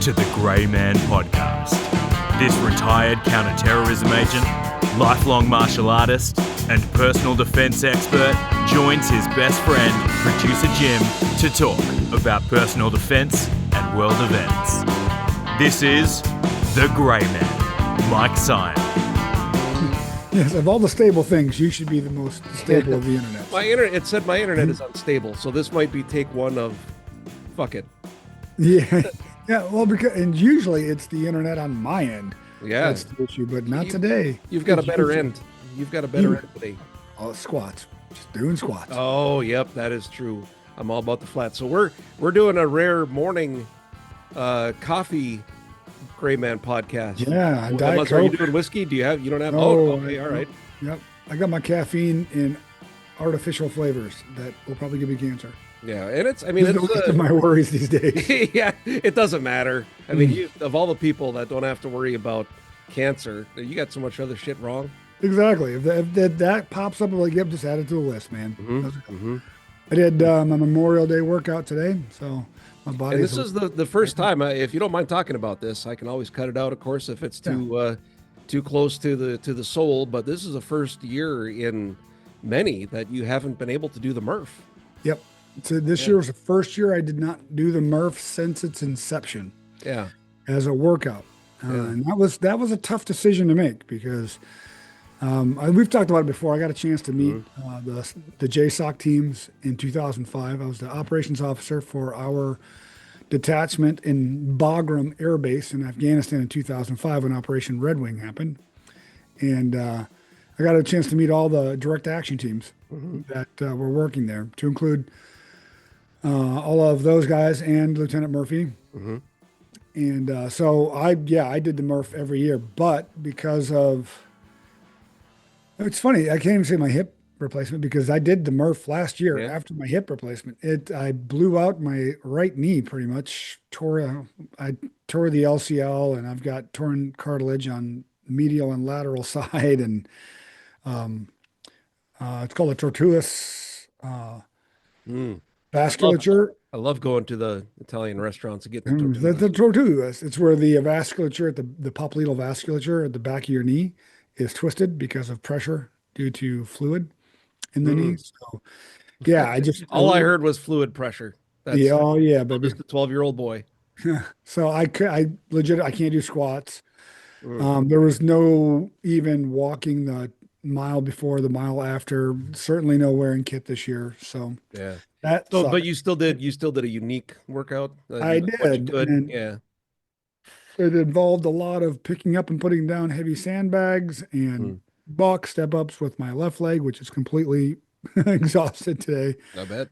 to the Grey Man Podcast. This retired counter-terrorism agent, lifelong martial artist, and personal defense expert joins his best friend, producer Jim, to talk about personal defense and world events. This is The Grey Man, Mike Sion. Yes, of all the stable things, you should be the most stable of the internet. It said my internet is unstable, so this might be take one of fuck it. Yeah, yeah. Well, and usually it's the internet on my end. Yeah, that's the issue, but not today. You've got a better end. You've got a better end today. Oh, squats, just doing squats. Oh, yep, that is true. I'm all about the flat. So we're doing a rare morning coffee Grey Man podcast. Yeah, unless are you doing whiskey? You don't have? No, oh, okay, all right. Yep, I got my caffeine in artificial flavors that will probably give me cancer. Yeah, and it's the least of my worries these days. Yeah, it doesn't matter. I mean, of all the people that don't have to worry about cancer, you got so much other shit wrong. Exactly. If that pops up, I'm like, yep, just add it to the list, man. I did my Memorial Day workout today, so my body. And this is the first time. If you don't mind talking about this, I can always cut it out, of course, if it's too close to the soul. But this is the first year in many that you haven't been able to do the Murph. Yep. So this year was the first year I did not do the Murph since its inception. Yeah. As a workout, and that was a tough decision to make because we've talked about it before. I got a chance to meet the JSOC teams in 2005. I was the operations officer for our detachment in Bagram Air Base in Afghanistan in 2005 when Operation Red Wing happened, and I got a chance to meet all the direct action teams that were working there, to include all of those guys and Lieutenant Murphy. And so I did the Murph every year, but because of, it's funny, I can't even say my hip replacement because I did the Murph last year after my hip replacement. I blew out my right knee pretty much, I tore the LCL, and I've got torn cartilage on medial and lateral side, and it's called a tortuous vasculature. I love going to the Italian restaurants to get the tortuous. It's where the vasculature at the popliteal vasculature at the back of your knee is twisted because of pressure due to fluid in the knee. So, yeah, I heard was fluid pressure. But just a 12-year-old boy. So I can't do squats. There was no even walking the mile before, the mile after. Certainly no wearing kit this year. So yeah. But you still did a unique workout. I did. Yeah. It involved a lot of picking up and putting down heavy sandbags and box step ups with my left leg, which is completely exhausted today. I bet.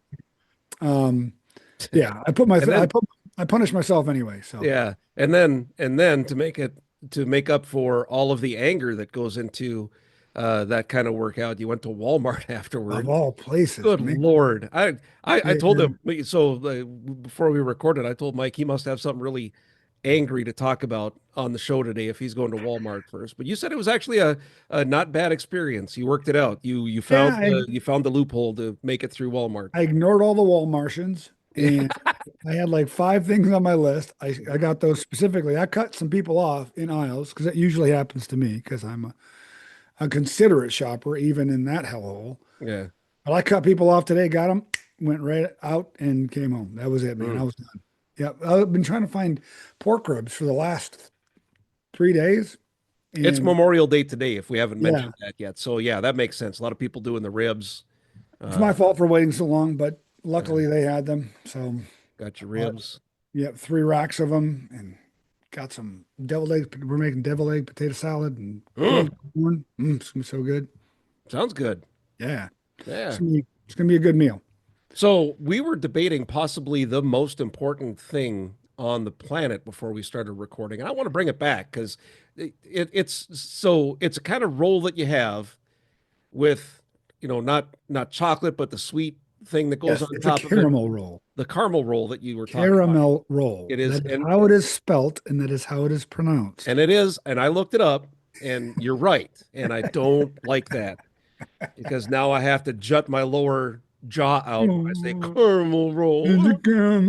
Yeah, I punished myself anyway. So yeah, and then to make up for all of the anger that goes into that kind of workout, you went to Walmart afterward. Of all places. Good Lord. I told him, so before we recorded, I told Mike he must have something really angry to talk about on the show today if he's going to Walmart first. But you said it was actually a not bad experience. You worked it out. You found the loophole to make it through Walmart. I ignored all the Walmartians, and I had like 5 things on my list. I got those specifically. I cut some people off in aisles because that usually happens to me because I'm a considerate shopper, even in that hellhole. Yeah. But I cut people off today, got them, went right out, and came home. That was it, man. I was done. Yeah, I've been trying to find pork ribs for the last 3 days. It's Memorial Day today, if we haven't mentioned that yet. So, yeah, that makes sense. A lot of people doing the ribs. It's my fault for waiting so long, but luckily they had them. So got your ribs. 3 racks of them, and got some deviled egg. We're making deviled egg potato salad and corn. It's gonna be so good. Sounds good. Yeah. Yeah. It's gonna be a good meal. So we were debating possibly the most important thing on the planet before we started recording, and I want to bring it back because it's a kind of roll that you have with, not chocolate, but the sweet thing that goes on top of it. Roll. The caramel roll that you were talking caramel about. Roll. It is how it is spelt, and that is how it is pronounced. And it is, and I looked it up, and you're right, and I don't like that because now I have to jut my lower jaw out when I say Oh, caramel and roll.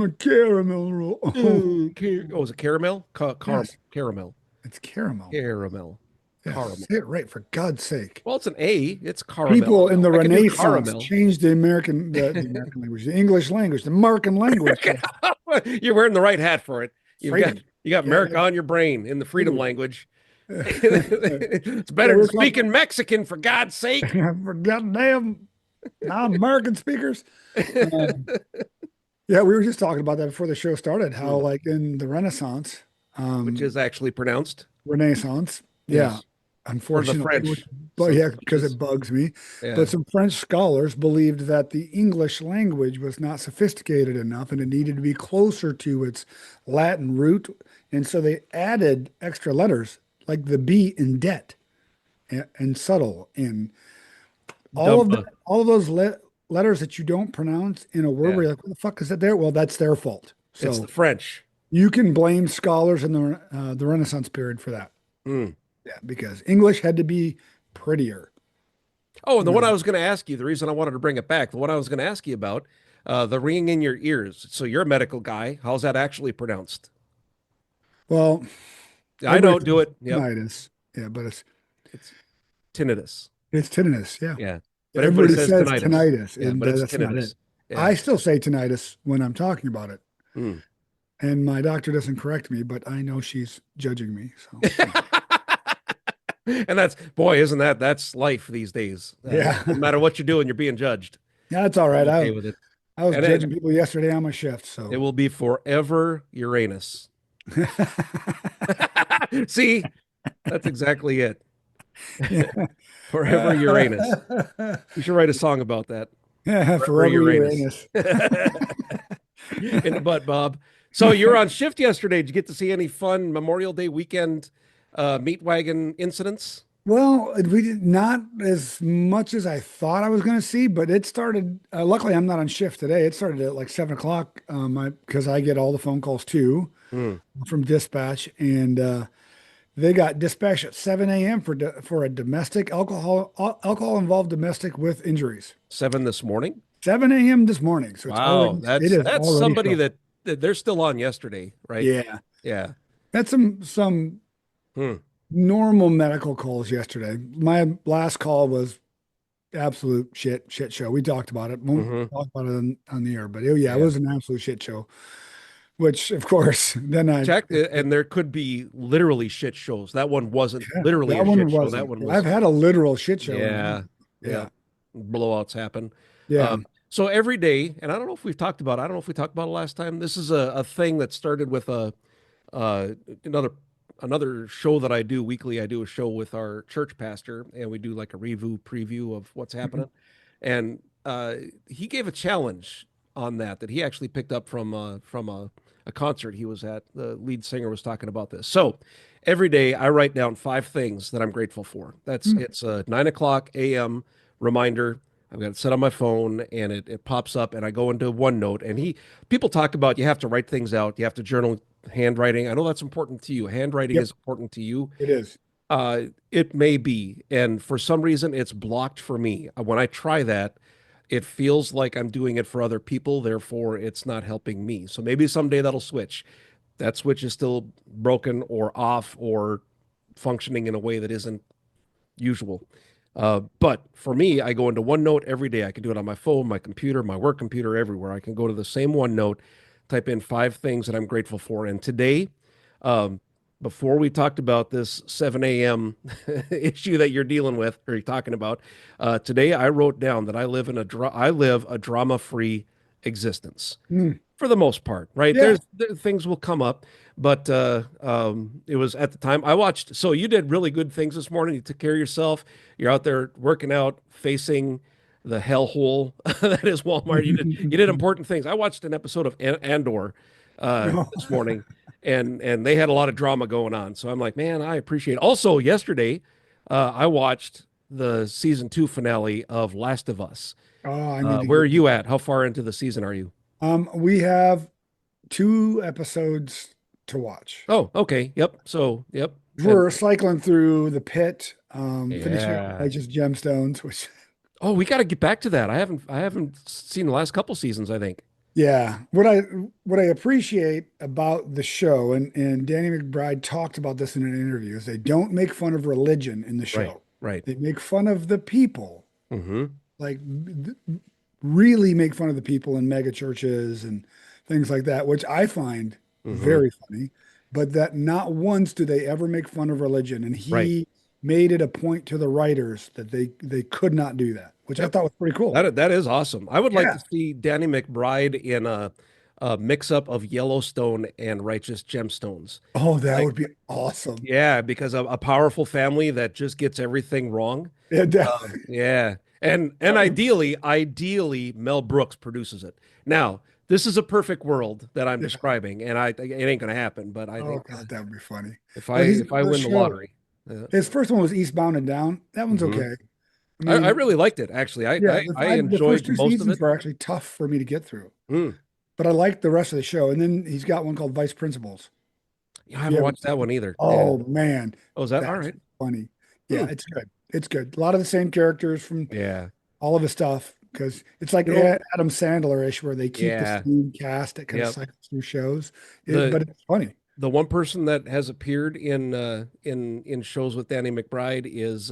a caramel roll. Oh, is it caramel? Caramel. Yes, Caramel. it's caramel. Caramel. Yes, Caramel. say it right for God's sake. Well, it's an A. It's caramel. People in the I can do Renaissance caramel. changed the American language, the English language, the American language. You're wearing the right hat for it. Freedom. You got Yeah. America on your brain in the freedom Ooh. language. Yeah, It's better we're than speaking Mexican, for God's sake. for goddamn non-American speakers. Um, yeah, we were just talking about that before the show started. How, like in the Renaissance, Which is actually pronounced. Renaissance, yeah, Yes. Or the unfortunately, French. but Some yeah, because places. it bugs me. Yeah. But some French scholars believed that the English language was not sophisticated enough and it needed to be closer to its Latin root. And so they added extra letters like the B in debt and subtle and all of Dumpa. all of those letters that you don't pronounce in a word Yeah. where you're like, what the fuck is that there? Well, that's their fault. It's So the French. you can blame scholars in the Renaissance period for that. Mm. Yeah, because English had to be prettier. Oh, and the one I was going to ask you, the reason I wanted to bring it back, the one I was going to ask you about, the ringing in your ears. So you're a medical guy. How's that actually pronounced? Well, I know, do it. Yep. tinnitus. Yeah, but It's tinnitus. it's tinnitus. Yeah. Yeah. But Everybody everybody says says tinnitus, Yeah, and but it's that's not tinnitus. it. Yeah. I still say tinnitus when I'm talking about it. Mm. And my doctor doesn't correct me, but I know she's judging me. So And isn't that's life these days. Yeah. No matter what you're doing, you're being judged. that's all right. I'm okay with it. I was And judging people yesterday on my shift. It So will be forever Uranus. See, that's exactly it. Forever Uranus. We should write a song about that. Yeah, forever Uranus. In the butt, Bob. So you were on shift yesterday. Did you get to see any fun Memorial Day weekend meat wagon incidents? Well, we did not as much as I thought I was going to see, but it started. Luckily, I'm not on shift today. It started at like 7 o'clock. Because I get all the phone calls too from dispatch, and they got dispatched at 7 a.m. for a domestic alcohol involved domestic with injuries. 7 this morning. 7 a.m. this morning. So Wow, it is that's already somebody trouble. that they're still on yesterday, right? Yeah, Yeah. that's some Hmm. normal medical calls yesterday. My last call was absolute shit show. We talked about it. Won't Mhm. talk about it on the air, but it Yeah. was an absolute shit show. Which, of course, then I Checked it, and there could be literally shit shows. That one wasn't literally that a one shit show. wasn't. That one was. I've had a literal shit show. Yeah. Yeah. Blowouts happen. Yeah. So every day, and I don't know if we've talked about it. I don't know if we talked about it last time. This is a thing that started with another show that I do weekly. I do a show with our church pastor, and we do like a review preview of what's happening. And he gave a challenge on that he actually picked up from a concert he was at. The lead singer was talking about this. So every day I write down 5 things that I'm grateful for. It's a 9 o'clock a.m. reminder. I've got it set on my phone, and it pops up, and I go into OneNote. And people talk about you have to write things out, you have to journal handwriting. I know that's important to you. Handwriting is important to you. It is. It may be, and for some reason, it's blocked for me. When I try that, it feels like I'm doing it for other people. Therefore, it's not helping me. So maybe someday that'll switch. That switch is still broken or off or functioning in a way that isn't usual. But for me, I go into OneNote every day. I can do it on my phone, my computer, my work computer, everywhere. I can go to the same OneNote, type in 5 things that I'm grateful for. And today, before we talked about this 7 a.m. issue that you're dealing with or you're talking about, today I wrote down that I live a drama-free existence for the most part, right? Yeah. Things will come up, but it was at the time I watched. So you did really good things this morning. You took care of yourself. You're out there working out, facing the hellhole that is Walmart. You did important things. I watched an episode of Andor this morning, and they had a lot of drama going on. So I'm like, man, I appreciate it. Also, yesterday, I watched the season 2 finale of Last of Us. Where are you at? How far into the season are you? We have 2 episodes to watch. Oh, okay. Yep. So, yep. We're cycling through the pit, finishing Yeah. up Righteous Gemstones, which Oh, we got to get back to that. I haven't seen the last couple seasons, I think. Yeah, what I appreciate about the show, and Danny McBride talked about this in an interview, is they don't make fun of religion in the Right. show. Right. They make fun of the people, Mm-hmm. like really make fun of the people in mega churches and things like that, which I find Mm-hmm. very funny. But that not once do they ever make fun of religion, and Right. he made it a point to the writers that they could not do that, which I Yep. thought was pretty cool. That is awesome. I would like to Yeah. see Danny McBride in a mix-up of Yellowstone and Righteous Gemstones. Oh, that Like, would be awesome. yeah, because a powerful family that just gets everything wrong. Yeah, Yeah. And ideally Mel Brooks produces it. Now, this is a perfect world that I'm yeah. describing, and it ain't gonna happen, but I Oh think God, that would be funny. if But he's I on the win the show. lottery. His first one was Eastbound and Down. That one's Mhm. okay. I I mean, really liked it actually. yeah, I the first enjoyed two most of seasons it. were actually tough for me to get through, Mm. but I liked the rest of the show. And then he's got one called Vice Principals. Yeah, I If you haven't haven't watched seen that it. one either. Yeah. Oh man, Oh, is that all that's right? funny. Yeah, Hmm. it's good. It's good. A lot of the same characters from Yeah. all of his stuff because it's like You know, Adam Sandler-ish, where they keep the yeah. same cast that kind of Yep. cycles through shows. The But it's funny. the one person that has appeared in shows with Danny McBride is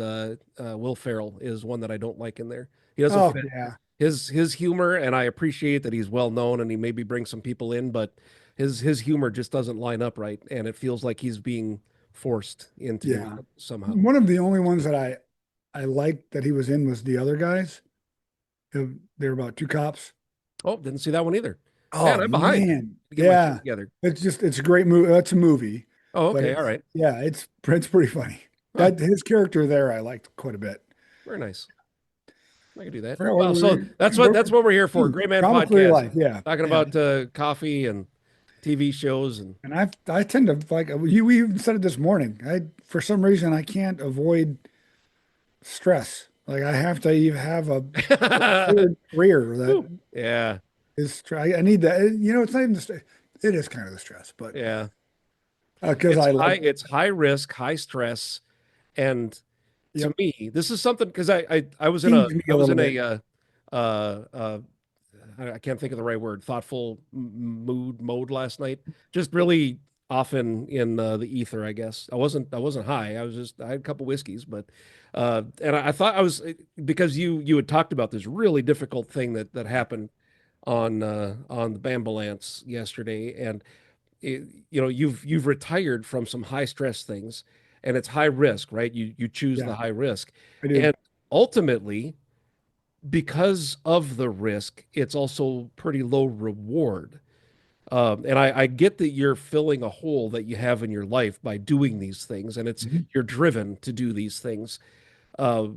Will Ferrell is one that I don't like in there. He doesn't Oh fit yeah, his humor, and I appreciate that he's well known and he maybe brings some people in, but his humor just doesn't line up right, and it feels like he's being forced into doing yeah. it somehow. One of the only ones that I liked that he was in was The Other Guys. They were about two cops. Oh, didn't see that one either. Man, Oh I'm behind. man, Get my shit yeah. together. It's a great movie. It's a movie, Oh, but okay, all right. it's pretty funny. Huh, That his character there I liked quite a bit. very nice. I can do that. For- Well, so that's what we're here for. Great Man Drama for your Podcast, life, yeah, talking yeah. about coffee and TV shows and And I tend to like you. We even said it this morning. I For some reason I can't avoid stress. Like I have to even have a third career that Whew. Yeah, is. I need that. It's not even the stress. It is kind of the stress, but yeah. because I like. It's high risk, high stress, and to Yep, me, this is something because I was in feeds me I a was little in bit. uh uh I can't think of the right word, thoughtful mode last night. Just really often in the ether, I guess. I wasn't high. I had a couple whiskeys, but and I thought I was because you had talked about this really difficult thing that happened on the Bambalance yesterday, and you've retired from some high stress things, and it's high risk, right? You choose the Yeah, high risk, I do. and ultimately because of the risk, it's also pretty low reward. And I get that you're filling a hole that you have in your life by doing these things, and Mhm. you're driven to do these things. Uh,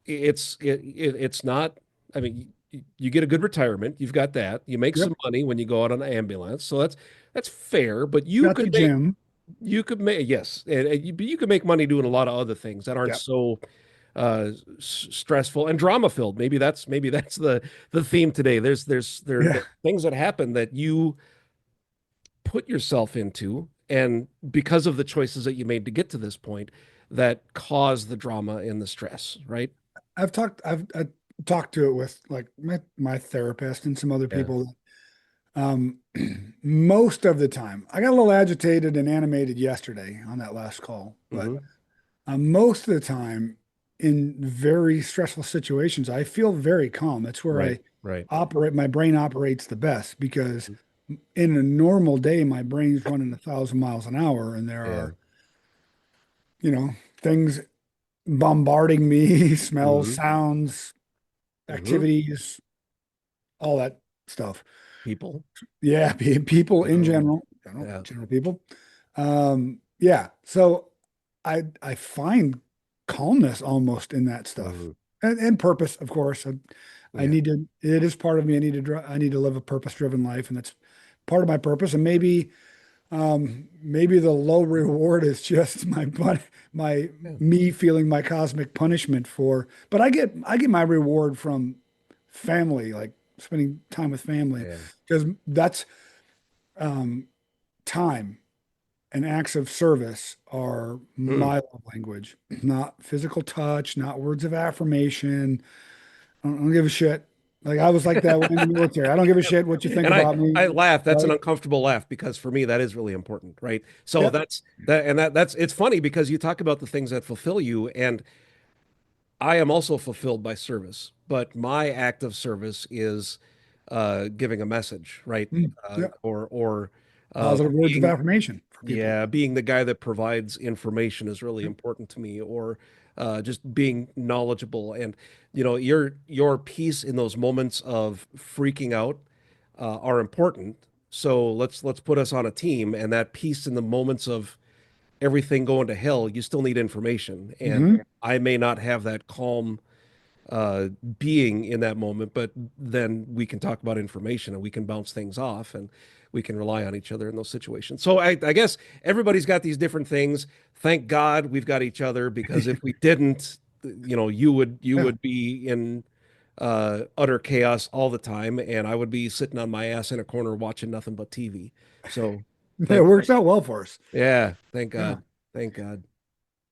it's not. I mean, you get a good retirement. You've got that. You make Yep. some money when you go out on the ambulance, so that's fair. But Got the gym. you could make yes, and you could make money doing a lot of other things that aren't Yep. so stressful and drama filled. Maybe that's the theme today. There Yeah. are things that happen that you put yourself into, and because of the choices that you made to get to this point, that cause the drama and the stress, right? I've talked to it with like my therapist and some other Yeah. people. Um, most of the time, I got a little agitated and animated yesterday on that last call, but Hmm. most of the time in very stressful situations, I feel very calm. That's where Right. I Right. operate. My brain operates the best because in a normal day, my brain's running 1,000 miles an hour, and there Yeah. are, things bombarding me, smells, Hmm. sounds, Hmm. activities, all that stuff. People. Yeah, people in Mhm. general, Yeah. general people. Yeah. So I find calmness almost in that stuff, Mhm. and purpose, of course. I Yeah. need to. It is part of me. I need to live a purpose-driven life, and that's part of my purpose. And maybe the low reward is just my Yeah. me feeling my cosmic punishment for. But I get my reward from family, like spending time with family, Yeah. because that's um, time and acts of service are Mm. my love language, not physical touch, not words of affirmation, I don't give a shit. Like I was like that when in the military. I don't give a shit what you think And about me. I laugh. That's an Right? uncomfortable laugh because for me that is really important, right? So Yep. that's that, and that's it's funny because you talk about the things that fulfill you, and I am also fulfilled by service, but my act of service is giving a message, right? Yep. Or Positive words of being affirmation for people. yeah, being the guy that provides information is really important to me, or just being knowledgeable. And your piece in those moments of freaking out are important. So let's put us on a team, and that piece in the moments of everything going to hell, you still need information. And Hmm. I may not have that calm uh, being in that moment, but then we can talk about information and we can bounce things off and we can rely on each other in those situations. So I guess everybody's got these different things. Thank God we've got each other because if we didn't, you Yeah. would be in utter chaos all the time, and I would be sitting on my ass in a corner watching nothing but TV. So It thank, works out well for us. yeah, thank Yeah. God, thank God.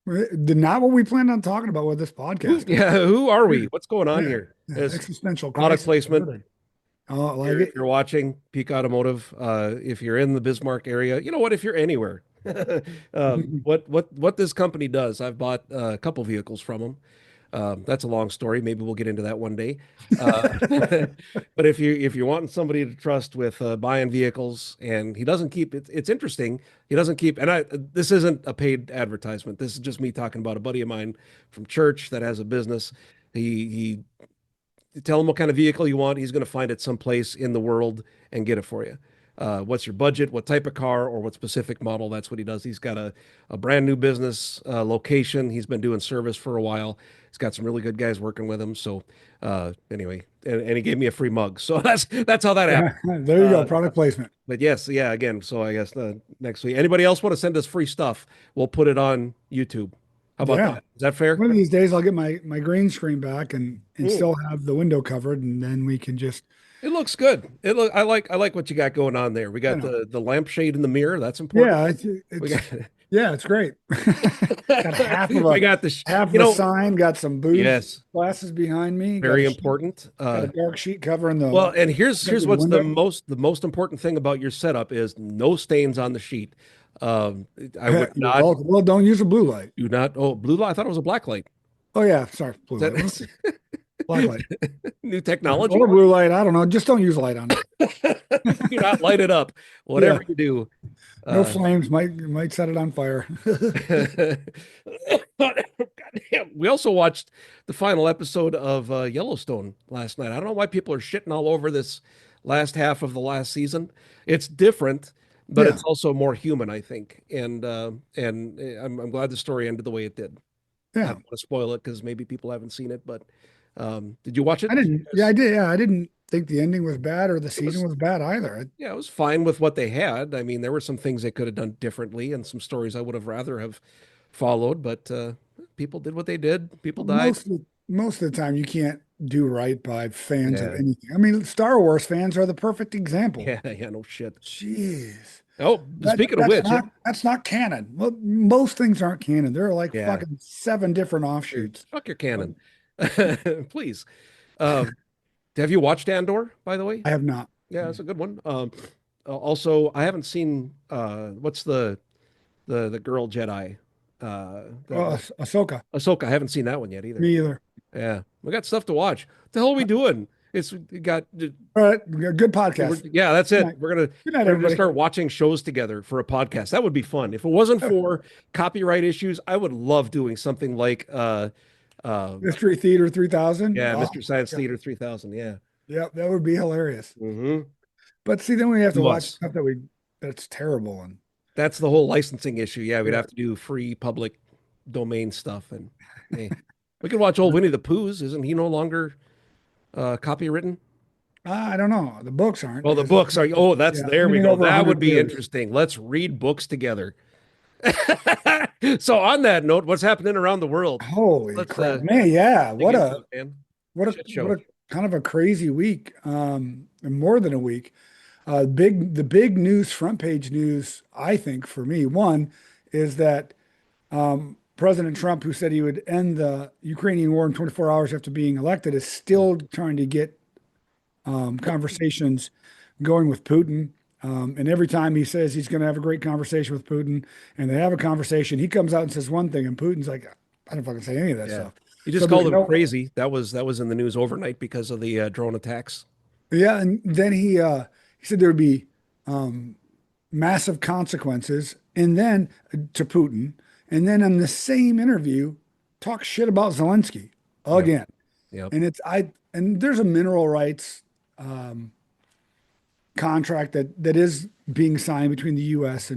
Not what we planned on talking about with this Who, podcast. yeah, who are we? What's going on Yeah. here? Yeah. There's Existential product crisis. placement. Oh, I like If it. you're watching Peak Automotive, if you're in the Bismarck area, you know what? If you're anywhere, what this company does, I've bought a couple vehicles from them. That's a long story. Maybe we'll get into that one day. But if you're wanting somebody to trust with buying vehicles, and he doesn't keep it, it's interesting. He doesn't keep, and this isn't a paid advertisement. This is just me talking about a buddy of mine from church that has a business. He tell him what kind of vehicle you want. He's going to find it someplace in the world and get it for you. What's your budget? What type of car or what specific model? That's what he does. He's got a brand new business location. He's been doing service for a while. He's got some really good guys working with him. So anyway, and he gave me a free mug. So that's how that happened. There you go. Uh, Product placement. but yes, yeah, again. So I guess next week, anybody else want to send us free stuff? We'll put it on YouTube. How about Yeah. that? Is that fair? One of these days I'll get my green screen back and Mm. still have the window covered, and then we can just, It looks good. I like what you got going on there. We you got know, the lampshade in the mirror. That's important. yeah, We it's got yeah, it's great. Got we got the half of a sign, got some booze yes, glasses behind me, very important. got a dark sheet covering Well, the and here's what's the window. most important thing about your setup is no stains on the sheet. I would You're not welcome. Well, don't use a blue light. do not. Oh, blue light. I thought it was a black light. Oh yeah, sorry, blue Is light. that Black light. new technology? Or blue light. I don't know. Just don't use light on it. Do not light it up. Yeah. Whatever you do. No Uh, flames might set it on fire. Goddamn. We also watched the final episode of Yellowstone last night. I don't know why people are shitting all over this last half of the last season. It's different, but Yeah. it's also more human, I think. And I'm glad the story ended the way it did. I Yeah. don't want to spoil it because maybe people haven't seen it, but did you watch it? I didn't. Yeah, I did. Yeah, I didn't think the ending was bad or the was- season was bad either. Yeah, it was fine with what they had. I mean, there were some things they could have done differently and some stories I would have rather have followed, but people did what they did. People died. Most of the time, you can't do right by fans of Yeah. anything. I mean, Star Wars fans are the perfect example. Yeah, yeah, no shit. Jeez. Oh, speaking of which, That's not canon. Well, most things aren't canon. There are like Yeah. fucking 7 different offshoots. fuck your cannon. Please. Um, have you watched Andor, by the way? I have not. Yeah, that's a good one. Also, I haven't seen what's the girl Jedi? Ahsoka. Ahsoka. I haven't seen that one yet either. Me either. Yeah, we got stuff to watch. What the hell are we doing? We got All right. Good podcast. yeah, that's Good it. night. We're gonna Good night, we're gonna everybody. start watching shows together for a podcast. That would be fun. If it wasn't for copyright issues, I would love doing something like Mystery Theater 3000. yeah, Oh, Mr. Science yeah. Theater 3000. Yeah. Yeah, that would be hilarious. Hmm. But see, then we have to watch Must. stuff that's terrible. And That's the whole licensing issue. Yeah, we'd Yeah. have to do free public domain stuff, and hey, we could watch old Winnie the Pooh's. Isn't he no longer copywritten? I don't know. The books aren't. Well, the because- books are. Oh, that's Yeah, there we reading go. over That 100 would be years. interesting. Let's read books together. So on that note, what's happening around the world? Holy Let's, crap, man! Yeah, Dig into it, man. what Shit a show. what a kind of a crazy week. And more than a week. The big news, front page news. I think for me, one is that President Trump, who said he would end the Ukrainian war in 24 hours after being elected, is still trying to get conversations going with Putin. And every time he says he's going to have a great conversation with Putin, and they have a conversation, he comes out and says one thing, and Putin's like, I don't fucking say any of that stuff. He just called him crazy. That was in the news overnight because of the drone attacks. Yeah, and then he said there would be massive consequences, and then to Putin, and then in the same interview, talk shit about Zelensky again. Yep. And there's a mineral rights contract that is being signed between the U.S.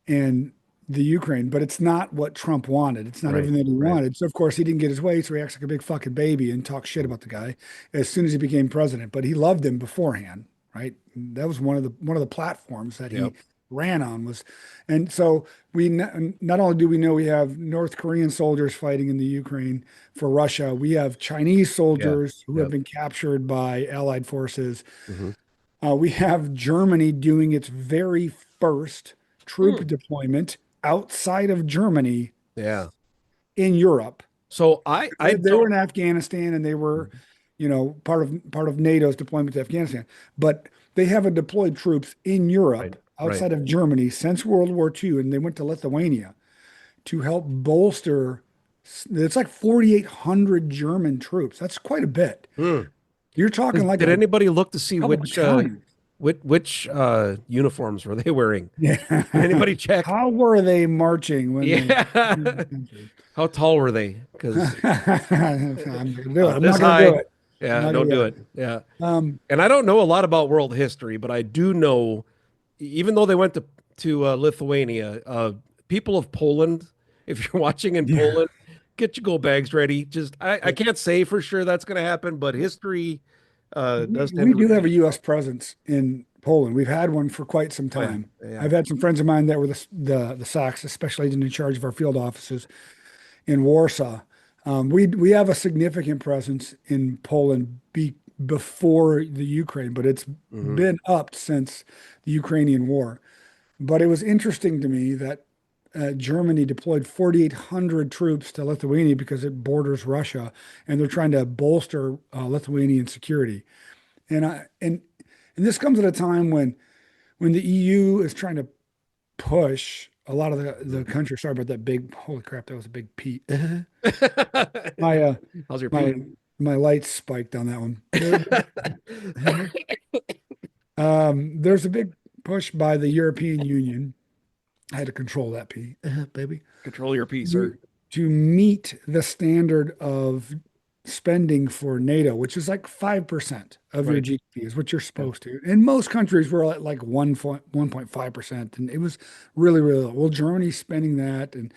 and the Ukraine, but it's not what Trump wanted. It's not everything that he wanted. So of course he didn't get his way, so he acts like a big fucking baby and talks shit about the guy as soon as he became president. But he loved him beforehand, right? That was one of the platforms that he ran on was, and so we not only do we know we have North Korean soldiers fighting in the Ukraine for Russia, we have Chinese soldiers who have been captured by Allied forces. We have Germany doing its very first troop deployment outside of Germany in Europe. So they were in Afghanistan, and they were, part of NATO's deployment to Afghanistan, but they haven't deployed troops in Europe outside of Germany since World War II, and they went to Lithuania to help bolster. It's like 4,800 German troops. That's quite a bit. You're talking like. Did anybody look to see which uniforms were they wearing? Yeah. Did anybody check? How were they marching when How tall were they? Because I'm gonna do it. I'm not gonna do it. Yeah, don't do it. Yeah. And I don't know a lot about world history, but I do know, even though they went to Lithuania, people of Poland, if you're watching in Poland, get your go bags ready. Just I can't say for sure that's going to happen, but history does. We do have a U.S. presence in Poland. We've had one for quite some time. I've had some friends of mine that were the SOCs, special agent in charge of our field offices in Warsaw. We have a significant presence in Poland before the Ukraine, but it's been upped since the Ukrainian war. But it was interesting to me that Germany deployed 4,800 troops to Lithuania because it borders Russia, and they're trying to bolster Lithuanian security. And this comes at a time when the EU is trying to push a lot of the country. Sorry about that big. Holy crap, that was a big Pete. How's your Pete? My lights spiked on that one. There's a big push by the European Union. I had to control that P, baby. Control your P, sir. To meet the standard of spending for NATO, which is like 5% of your GDP is what you're supposed to. In most countries, we're at like 1.5%. And it was really, really low. Well, Germany's spending that, and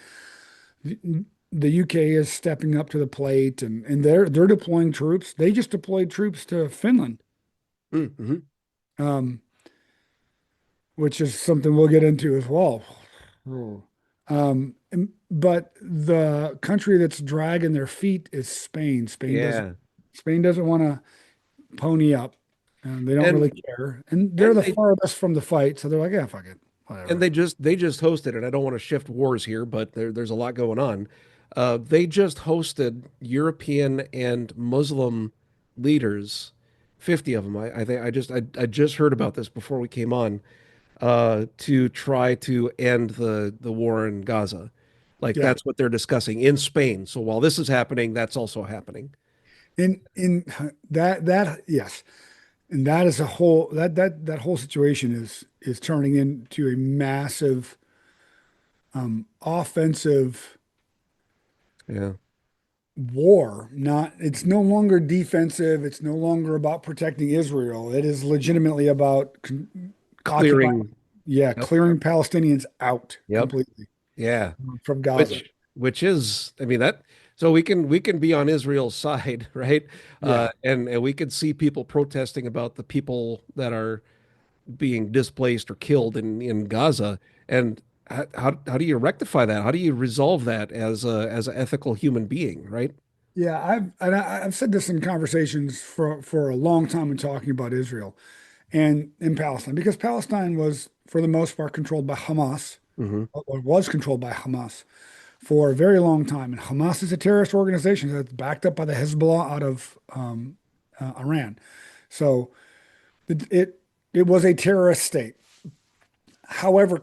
the UK is stepping up to the plate, and they're deploying troops. They just deployed troops to Finland. Which is something we'll get into as well. But the country that's dragging their feet is Spain. Spain doesn't want to pony up, and they don't really care. And they're the farthest from the fight, so they're like, yeah, fuck it, whatever. And they just hosted, and I don't want to shift wars here, but there's a lot going on. They just hosted European and Muslim leaders, 50 of them. I just heard about this before we came on. To try to end the war in Gaza. That's what they're discussing in Spain. So while this is happening, that's also happening. In that yes. And that is a whole that whole situation is turning into a massive offensive war. It's no longer defensive, it's no longer about protecting Israel. It is legitimately about clearing Palestinians out completely. From Gaza, which is, I mean, that, so we can be on Israel's side, right? And we can see people protesting about the people that are being displaced or killed in Gaza. And how do you rectify that? How do you resolve that as an ethical human being, right? Yeah, I've said this in conversations for a long time when talking about Israel and in Palestine, because Palestine was, for the most part, controlled by Hamas, or was controlled by Hamas for a very long time. And Hamas is a terrorist organization that's backed up by the Hezbollah out of Iran. So it was a terrorist state. However,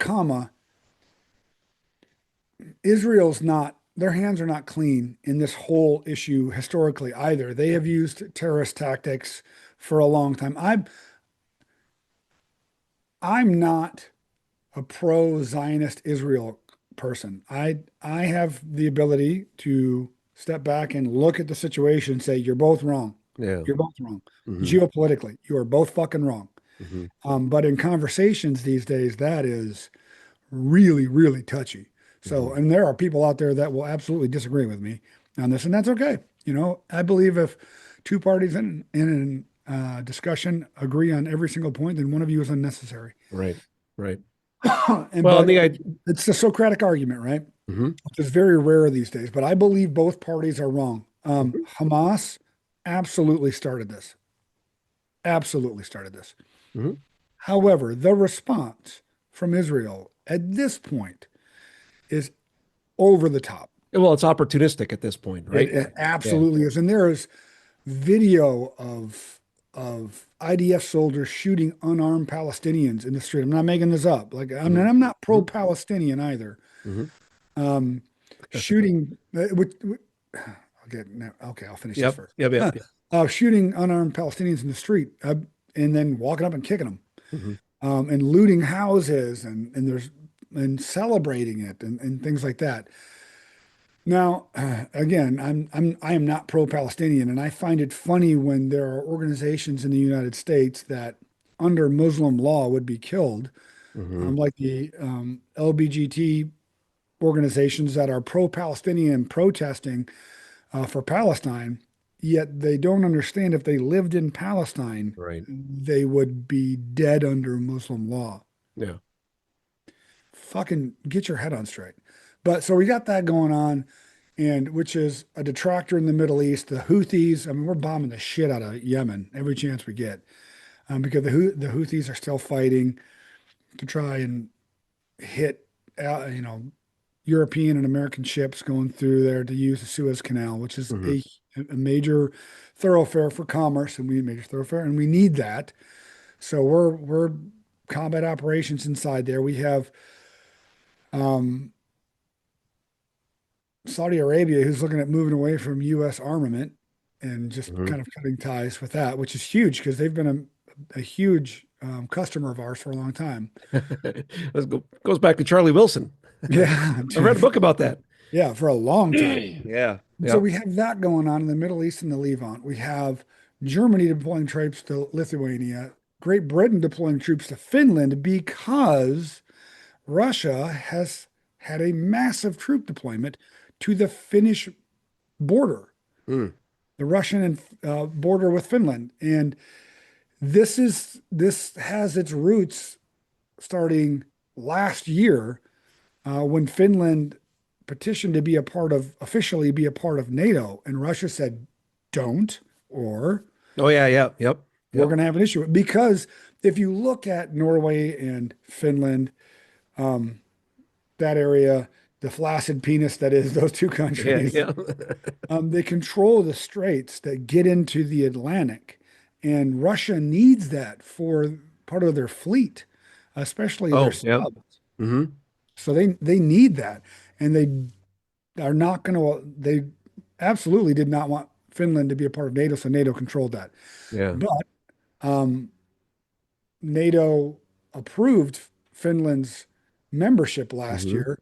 Israel's not, their hands are not clean in this whole issue historically either. They have used terrorist tactics for a long time. I'm not a pro-Zionist Israel person. I have the ability to step back and look at the situation and say, you're both wrong. Yeah. You're both wrong. Mhm. Geopolitically, you are both fucking wrong. Mhm. But in conversations these days, that is really, really touchy. So, and there are people out there that will absolutely disagree with me on this, and that's okay. You know, I believe if two parties in a discussion agree on every single point, then one of you is unnecessary. Right. Right. And Well, but the it's the Socratic argument, right? Mhm. Which is very rare these days. But I believe both parties are wrong. Hamas absolutely started this. Absolutely started this. Mhm. However, the response from Israel at this point is over the top. Well, it's opportunistic at this point, right? It absolutely is. And there is video of IDF soldiers shooting unarmed Palestinians in the street. I'm not making this up. Like I'm not pro-Palestinian either. Mhm. Shooting, okay, I'll finish this Yep. first. Yep. Yep. Shooting unarmed Palestinians in the street, and then walking up and kicking them, Mhm. and looting houses, and celebrating it, and things like that. Now, again, I am not pro-Palestinian, and I find it funny when there are organizations in the United States that, under Muslim law, would be killed, Mhm. like the LBGT organizations that are pro-Palestinian protesting for Palestine, yet they don't understand if they lived in Palestine, Right. they would be dead under Muslim law. Yeah. Fucking get your head on straight. But so we got that going on, and which is a detractor in the Middle East. The Houthis, I mean, we're bombing the shit out of Yemen every chance we get, because the Houthis are still fighting to try and hit, European and American ships going through there to use the Suez Canal, which is Mhm. a major thoroughfare for commerce, and we need that. So we're combat operations inside there. We have Saudi Arabia, who's looking at moving away from U.S. armament and just Mhm. kind of cutting ties with that, which is huge because they've been a huge customer of ours for a long time. Goes back to Charlie Wilson. Yeah, I read a book about that. yeah, for a long time. Yeah. So we have that going on in the Middle East and the Levant. We have Germany deploying troops to Lithuania, Great Britain deploying troops to Finland because Russia has had a massive troop deployment to the Finnish border, Mm. the Russian and border with Finland. And this has its roots starting last year when Finland petitioned to officially be a part of NATO, and Russia said, don't, or Oh yeah. Yeah. Yep. we're going to have an issue. Because if you look at Norway and Finland, that area, the flaccid penis that is those two Yeah. countries, Yeah. they control the straits that get into the Atlantic, and Russia needs that for part of their fleet, especially Oh, their yeah. subs. Hmm. So they need that, and they are not going to. They absolutely did not want Finland to be a part of NATO, so NATO controlled that. Yeah. But NATO approved Finland's membership last Mhm. year,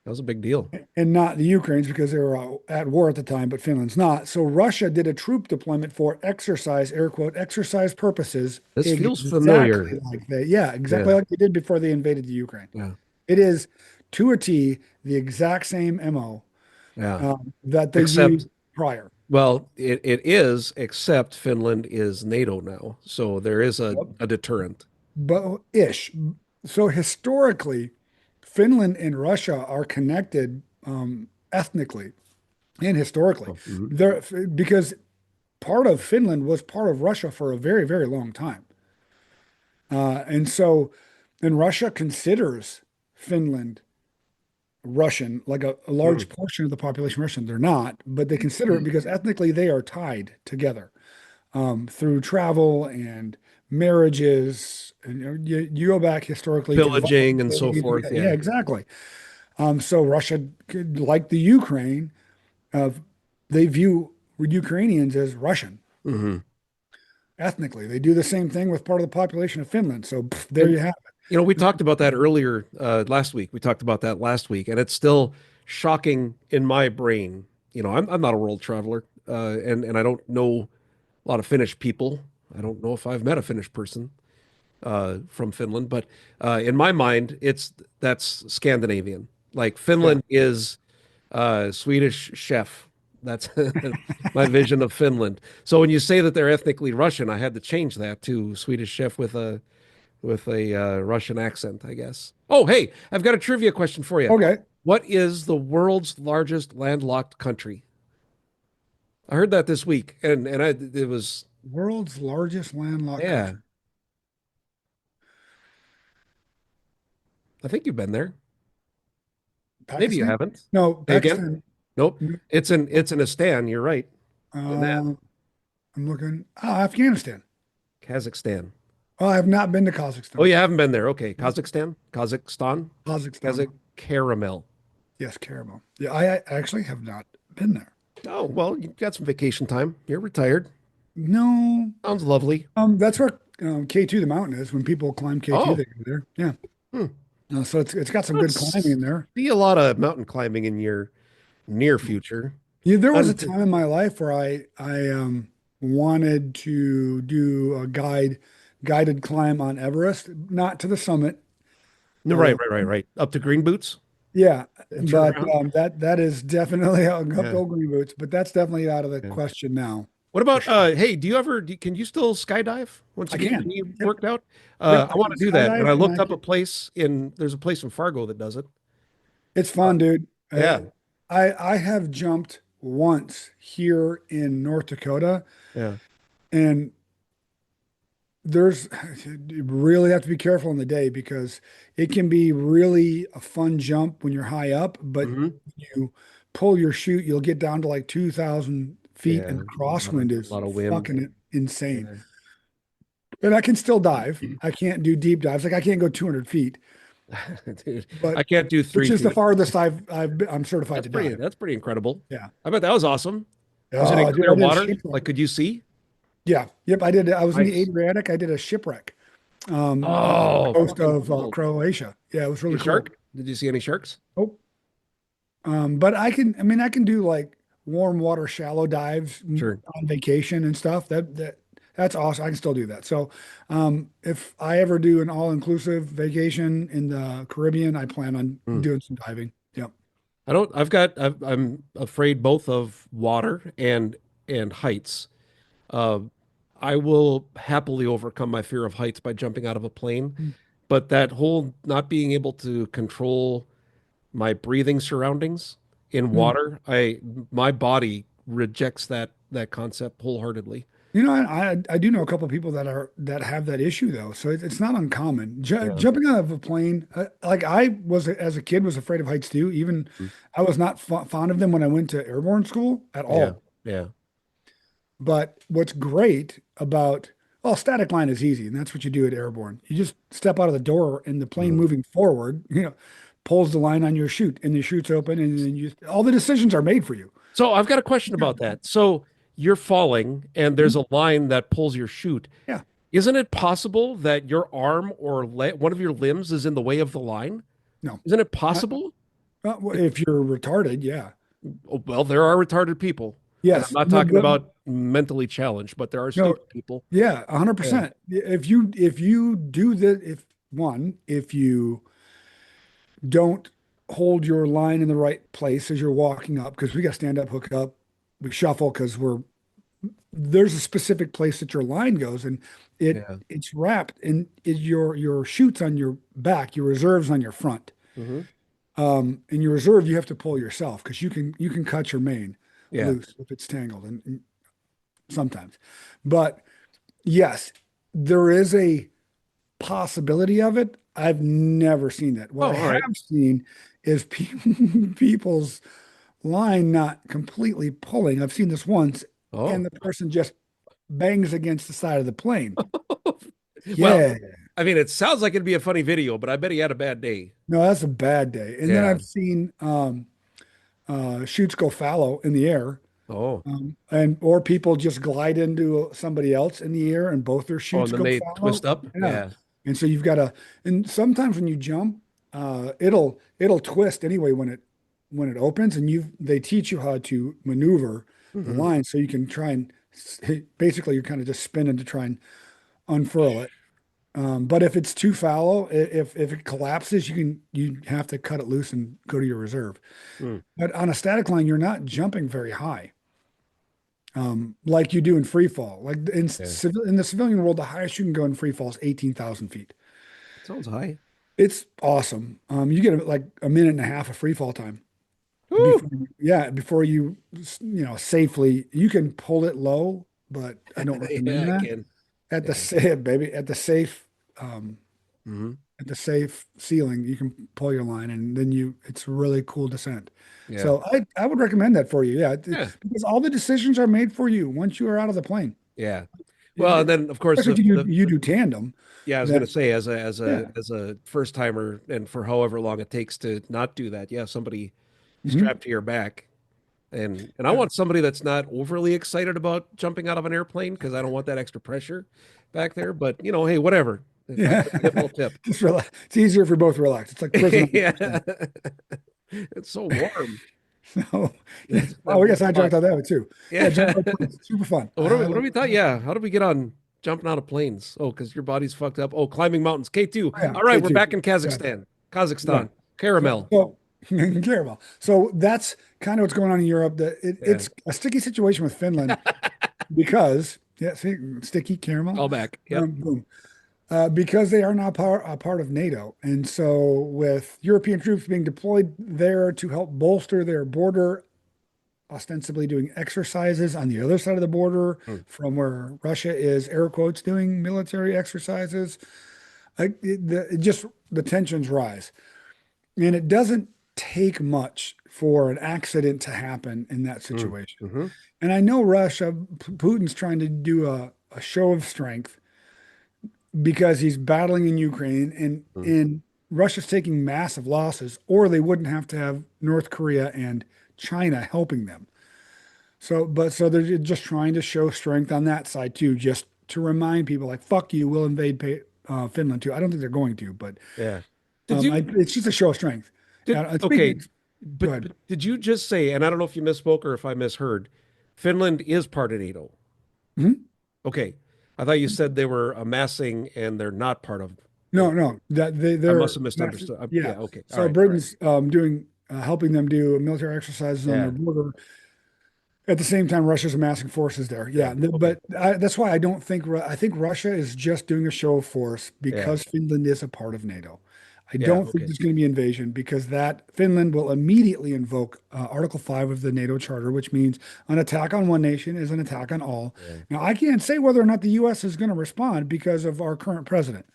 That was a big deal. and not the Ukraine's because they were at war at the time, but Finland's not. So Russia did a troop deployment for exercise, air quote, exercise purposes. This feels exactly familiar. exactly Yeah. like they did before they invaded the Ukraine. Yeah. It is to a T the exact same MO Yeah. that they Except, used prior. well, it is, except Finland is NATO now. So there is a deterrent. But ish. So historically, Finland and Russia are connected ethnically and historically. Mhm. Because part of Finland was part of Russia for a very, very long time. And Russia considers Finland Russian, like a large portion of the population Russian. They're not, but they consider it because ethnically they are tied together through travel and marriages. And you go back historically to Pillaging and so Vikings. forth. Yeah, Yeah. exactly. So Russia, like the Ukraine, uh, they view Ukrainians as Russian Hmm. ethnically. They do the same thing with part of the population of Finland. So there And you have we talked about that earlier last week. We talked about that last week, and it's still shocking in my brain. I'm not a world traveler, and I don't know a lot of Finnish people. I don't know if I've met a Finnish person from Finland, but in my mind, that's Scandinavian. Like it. Finland is Swedish chef. That's my vision of Finland. So when you say that they're ethnically Russian, I had to change that to Swedish chef with a Russian accent, I guess. Oh, hey, I've got a trivia question for you. Okay. What is the world's largest landlocked country? I heard that this week, and it was, World's largest landlocked yeah. country. I think you've been there. Maybe you Pakistan? haven't. No, Say again? Pakistan. Nope. It's an Astan. You're right. On that. I'm looking. Oh, Afghanistan. Kazakhstan. Oh, I have not been to Oh, Kazakhstan. you haven't been there. Okay. Kazakhstan. Kazakhstan. Caramel. Yes, caramel. Yeah, I actually have not been there. Oh, well, you got some vacation time. You're retired. No. Sounds lovely. That's where K2 the mountain is. When people climb K2, Oh, they go there. Yeah. hmm. So it's got some good climbing in there. See a lot of mountain climbing in your near future. Yeah, there was a Un- time in my life where I wanted to do a guided climb on Everest, not to the summit. No, Uh, right. Up to Green Boots yeah, and turn but around. that is definitely up Yeah. to Green Boots, but that's definitely out of the Yeah. question now. What For about sure. hey, can you still skydive once I you get your can. knee Yep. worked out? Yep. I I want can to do that. And skydive I and looked I up a can. place there's a place in Fargo that does it. It's Uh, fun, dude. yeah, I have jumped once here in North Dakota, yeah. and there's you really have to be careful in the day because it can be really a fun jump when you're high up, but Hmm. you pull your chute, you'll get down to like 2,000 feet, and Yeah. the A lot of, crosswind is lot of wind. fucking insane. Yeah. And I can still dive. I can't do deep dives. Like I can't go 200 feet, Dude, I but can't do which three is the feet. farthest I'm certified That's to pretty dive. that's pretty incredible. Yeah. I bet that was awesome. Was it in Oh, dude, clear I did a water? shipwreck. Like, could you see? Yeah. Yep. I did. I was in the Nice. Adriatic. I did a shipwreck off the Oh, coast fucking of cool. Croatia. Yeah, it was See really a cool. shark? Did you see any sharks? Oh, but I mean, I can do like warm water shallow dives Sure. on vacation and stuff. That's awesome. I can still do that. So, if I ever do an all-inclusive vacation in the Caribbean, I plan on Hmm. doing some diving. Yep. I'm afraid both of water and heights. Uh, I will happily overcome my fear of heights by jumping out of a plane, Mm. but that whole not being able to control my breathing surroundings in Mm. water, my body rejects that concept wholeheartedly. I do know a couple of people that have that issue though, so it's not uncommon. Yeah. Jumping out of a plane, like I was as a kid, was afraid of heights too. Even I was not fond of them when I went to airborne school at Yeah. all. Yeah. But what's great about, well, static line is easy, and that's what you do at airborne. You just step out of the door, and the plane Mhm. moving forward, pulls the line on your chute, and the chute's open, and then all the decisions are made for you. So I've got a question Yeah. about that. So you're falling and Mhm. there's a line that pulls your chute. Yeah. Isn't it possible that your arm or one of your limbs is in the way of the line? No, Isn't it not, possible? well, if you're retarded, yeah. Oh, well, there are retarded people. And I'm Yes. not No, talking about mentally challenged, but there are no, stupid people. yeah, Yeah. 100%. If you do the if you don't hold your line in the right place as you're walking up, because we got stand up, hook up, we shuffle because there's a specific place that your line goes, and Yeah. it's wrapped and your chute's on your back, your reserves on your front. Hmm. In your reserve, you have to pull yourself because you can cut your main Yeah. loose if it's tangled, and sometimes. But yes, there is a possibility of it. I've never seen that. What Oh, I all right. have seen is people's line not completely pulling. I've seen this once, and Oh, the person just bangs against the side of the plane. well, Yeah. I mean, it sounds like it'd be a funny video, but I bet he had a bad day. No, that's a bad day. And then Yeah. I've seen shoots go fallow in the air, Oh, and or people just glide into somebody else in the air, and both their oh, and shoots then go they fallow. twist up. Yeah, Yeah. and so you've got to. And sometimes when you jump, it'll twist anyway when it opens, and they teach you how to maneuver the Hmm. line so you can try and basically you're kind of just spinning to try and unfurl it. But if it's too fallow, if it collapses, you have to cut it loose and go to your reserve. Mm. But on a static line, you're not jumping very high, like you do in free fall. Like Yeah. in the civilian world, the highest you can go in free fall is 18,000 feet. Sounds high. It's awesome. You get like a minute and a half of free fall time Woo! before safely. You can pull it low, but I don't Yeah, recommend I that can. at the Yeah. safe, baby, um, Hmm. at the safe ceiling, you can pull your line and then it's a really cool descent. Yeah. So I would recommend that for you. Yeah. Yeah. Because all the decisions are made for you once you are out of the plane. Yeah. Well, and then of course Especially if you do tandem, yeah, I was then gonna say yeah. as a first timer and for however long it takes to not do that, yeah, somebody Mhm. strapped to your back. And I Yeah. want somebody that's not overly excited about jumping out of an airplane because I don't want that extra pressure back there. But hey, whatever. If I Yeah. get a little tip. Just relax. It's easier if you're both relaxed. It's like prison. Yeah. It's so warm. So, yeah. It's that Oh, we got warm sidetracked spot. on that one too. Yeah, Yeah. jump out of planes. Super fun. What do we thought? Yeah. How did we get on jumping out of planes? Oh, because your body's fucked up. Oh, climbing mountains. K2. Yeah, All right, we're K2. back in Yeah, Kazakhstan. yeah. Kazakhstan. Caramel. So, caramel. So that's kind of what's going on in Europe. Yeah. It's a sticky situation with Finland because, yeah, see, sticky caramel. All back. Yep. Boom. Because they are now a part of NATO. And so, with European troops being deployed there to help bolster their border, ostensibly doing exercises on the other side of the border Mm. from where Russia is, air quotes, doing military exercises, just the tensions rise. And it doesn't take much for an accident to happen in that Mm. situation. Hmm. And I know Russia, Putin's trying to do a show of strength because he's battling in Ukraine Mm. and Russia's taking massive losses, or they wouldn't have to have North Korea and China helping them. So they're just trying to show strength on that side too, just to remind people like, fuck you, we'll invade Finland too. I don't think they're going to, but Yeah. Did you it's just a show of strength. okay, Go ahead. but did you just say, and I don't know if you misspoke or if I misheard, Finland is part of NATO? Mhm. Okay. I thought you said they were amassing and they're not part of NATO. No, that I they're must have misunderstood. yeah. Yeah, okay. All So right. Britain's doing helping them do military exercises on their Yeah. border. At the same time, Russia's amassing forces there. Yeah. Yeah, Okay. but that's why I don't think I think Russia is just doing a show of force Yeah. because Finland is a part of NATO. I Yeah. don't think Okay. there's going to be invasion because that Finland will immediately invoke Article 5 of the NATO Charter, which means an attack on one nation is an attack on all. Yeah. Now, I can't say whether or not the U.S. is going to respond because of our current president.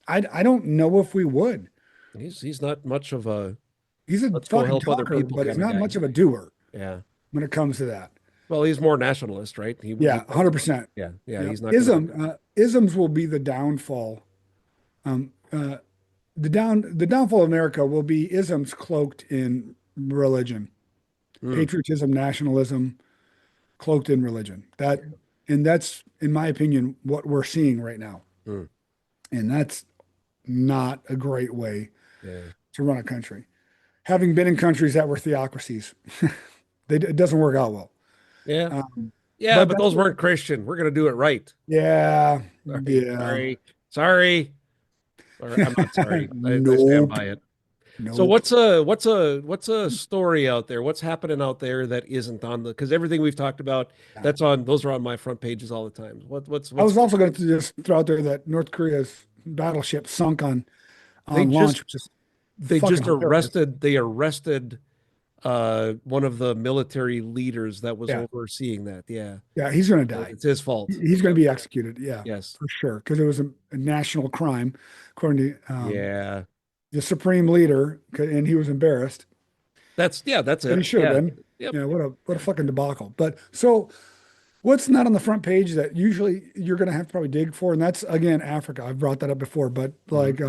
I don't know if we would. He's not much of a He's a let's go fucking help other talker, people but he's kind of not guy. much of a doer Yeah. when it comes to that. Well, he's more nationalist, right? Yeah, 100%. Yeah. Yeah. Yeah. He's not gonna, Isms will be the downfall. Um, the downfall of America will be isms cloaked in religion, Mm. patriotism, nationalism, cloaked in religion. That's, in my opinion, what we're seeing right now. Mm. And that's not a great way Yeah. to run a country. Having been in countries that were theocracies, it doesn't work out well. Yeah. Um, Yeah, but but those weren't Christian. We're gonna do it right. yeah, Sorry. yeah. Sorry. I'm not sorry. I stand Nope. by it. So Nope. what's a story out there? What's happening out there that isn't on the because everything we've talked about, those are on my front pages all the time. What's I was also going to just throw out there that North Korea's battleship sunk on they launch, just which is they fucking just hilarious. arrested one of the military leaders that was Yeah. overseeing that. Yeah. Yeah. He's going to So die. it's his fault. He's going to be executed. Yeah, Yes. for sure. Because it was a national crime, according to Yeah. the supreme leader, and he was embarrassed. That's And he it. should have Yeah. been. Yep. Yeah, what a fucking debacle. But so what's not on the front page that usually you're going to have to probably dig for, and that's again Africa. I've brought that up before, but like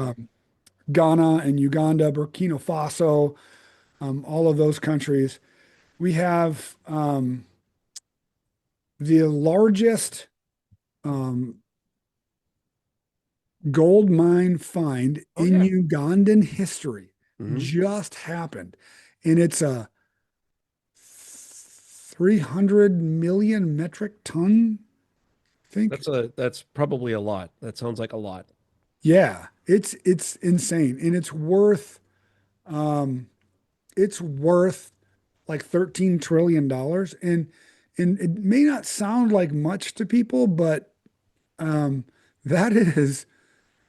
Ghana and Uganda, Burkina Faso, all of those countries, we have the largest um, gold mine find Oh, in yeah. Ugandan history Mhm. just happened, and it's a 300 million metric ton, I think. That's probably a lot. That sounds like a lot. Yeah, it's insane, and um it's worth like $13 trillion, and it may not sound like much to people, but that is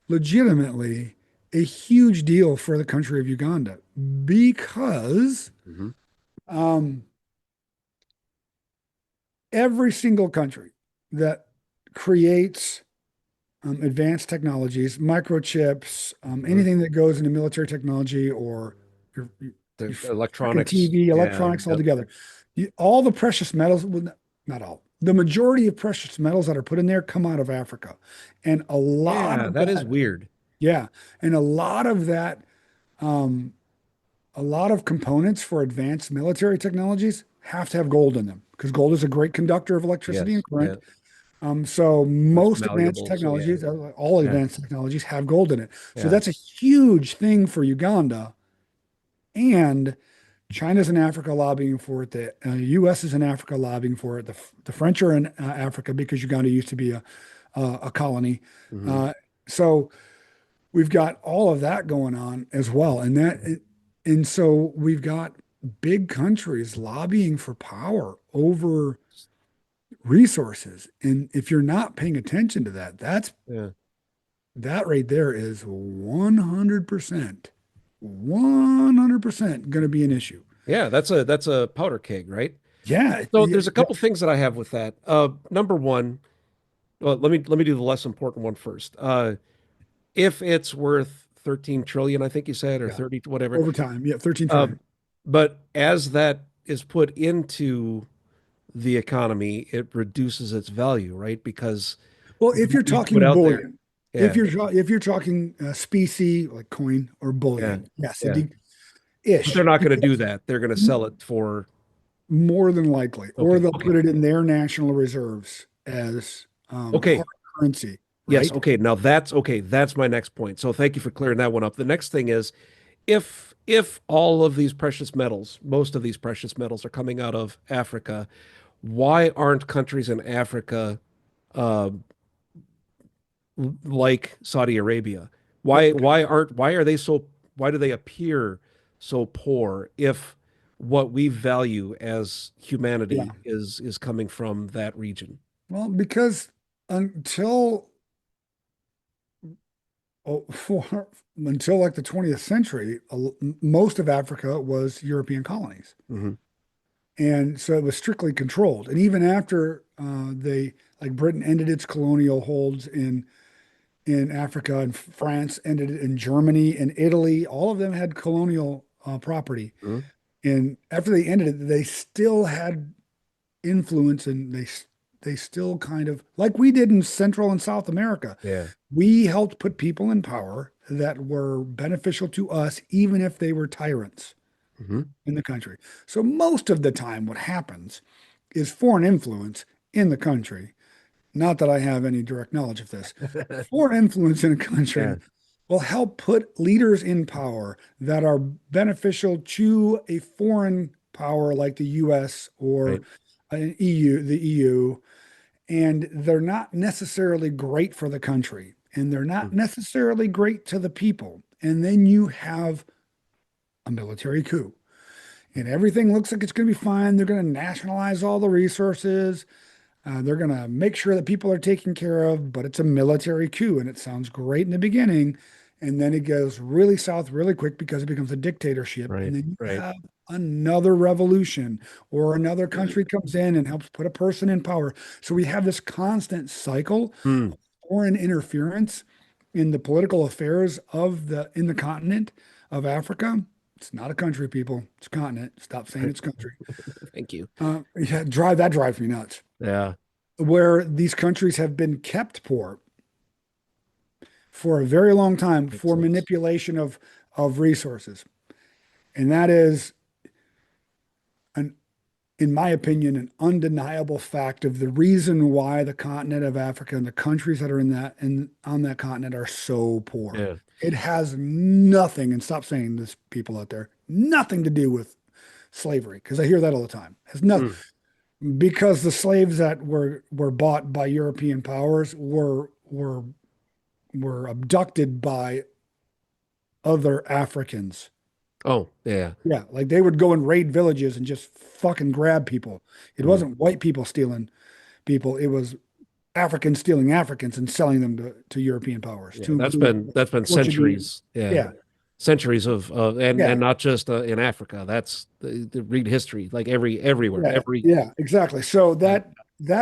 legitimately a huge deal for the country of Uganda because Mhm. um every single country that creates advanced technologies, microchips, Mhm. anything that goes into military technology or your The freaking electronics. TV, Yeah. electronics Yep. altogether. All the precious metals, well, not all, the majority of precious metals that are put in there come out of Africa. And a lot Yeah, of that is that, weird. yeah, and a lot of that, um, a lot of components for advanced military technologies have to have gold in them because gold is a great conductor of electricity and Yes. Yeah. current. So It's most advanced malleable. So yeah. technologies, all Yeah. advanced technologies have gold in it. So Yeah. that's a huge thing for Uganda. And China's in Africa lobbying for it. The U.S. is in Africa lobbying for it. The French are in Africa because Uganda used to be a colony. Mhm. Uh, so we've got all of that going on as well. And so we've got big countries lobbying for power over resources. And if you're not paying attention to that, Yeah. that right there is 100% going to be an issue. Yeah, that's a powder keg, right? Yeah, So there's a couple things that I have with that. Number one, well, let me do the less important one first. If it's worth 13 trillion, I think you said, or yeah. 30, whatever. Over time. Yeah, 13 trillion. Um, but as that is put into the economy, it reduces its value, right? Because Well, if you're what we put talking out there, bullion, yeah, if you're talking specie like coin or yeah, bullion, yes, yeah. But they're ish, not going to do because that. They're going to sell it for, more than likely, or okay, they'll okay, put it in their national reserves as okay. hard currency, Yes, right? okay. Now that's okay. That's my next point. So thank you for clearing that one up. The next thing is if all of these precious metals, most of these precious metals are coming out of Africa, why aren't countries in Africa uh, like Saudi Arabia? Well, Why are they so why do they appear so poor if what we value as yeah. humanity is coming from that region? Well, because until until like the 20th century, most of Africa was European colonies. Hmm. And so it was strictly controlled. And even after like Britain ended its colonial holds in Africa, and France ended it in Germany and Italy, all of them had colonial property. Hmm. And after they ended it, they still had influence, and they still kind of like we did in Central and South America. Yeah. We helped put people in power that were beneficial to us, even if they were tyrants Hmm. in the country. So most of the time, what happens is foreign influence in the country. Not that I have any direct knowledge of this. Foreign influence in a Yeah. country will help put leaders in power that are beneficial to a foreign power like the US or Right. an the EU, and they're not necessarily great for the country, and they're not necessarily great to the people. And then you have a military coup, and everything looks like it's going to be fine. They're going to nationalize all the resources. They're going to make sure that people are taken care of, but it's a military coup, and it sounds great in the beginning. And then it goes really south really quick because it becomes a dictatorship. Right. And then you Right. have another revolution or another country comes in and helps put a person in power. So we have this constant cycle Hmm. of foreign interference in the political affairs of in the continent of Africa. It's not a country, people. It's a continent. Stop saying it's country. Thank you. Yeah, that drives me nuts. Yeah. Where these countries have been kept poor for a very long time Makes for sense. manipulation of resources. And that is an, in my opinion, an undeniable fact of the reason why the continent of Africa and the countries that are in that and on that continent are so poor. Yeah. It has nothing, and stop saying this, people out there, nothing to do with slavery, because I hear that all the time. It has nothing, because the slaves that were bought by European powers were abducted by other Africans. Oh, yeah. Yeah, like they would go and raid villages and just fucking grab people. It wasn't white people stealing people, it was Africans stealing Africans and selling them to European powers. Yeah, To that's include been Portuguese. centuries. Yeah. Yeah, Centuries and yeah, not just in Africa. That's read history like everywhere. yeah, Every yeah, exactly. So that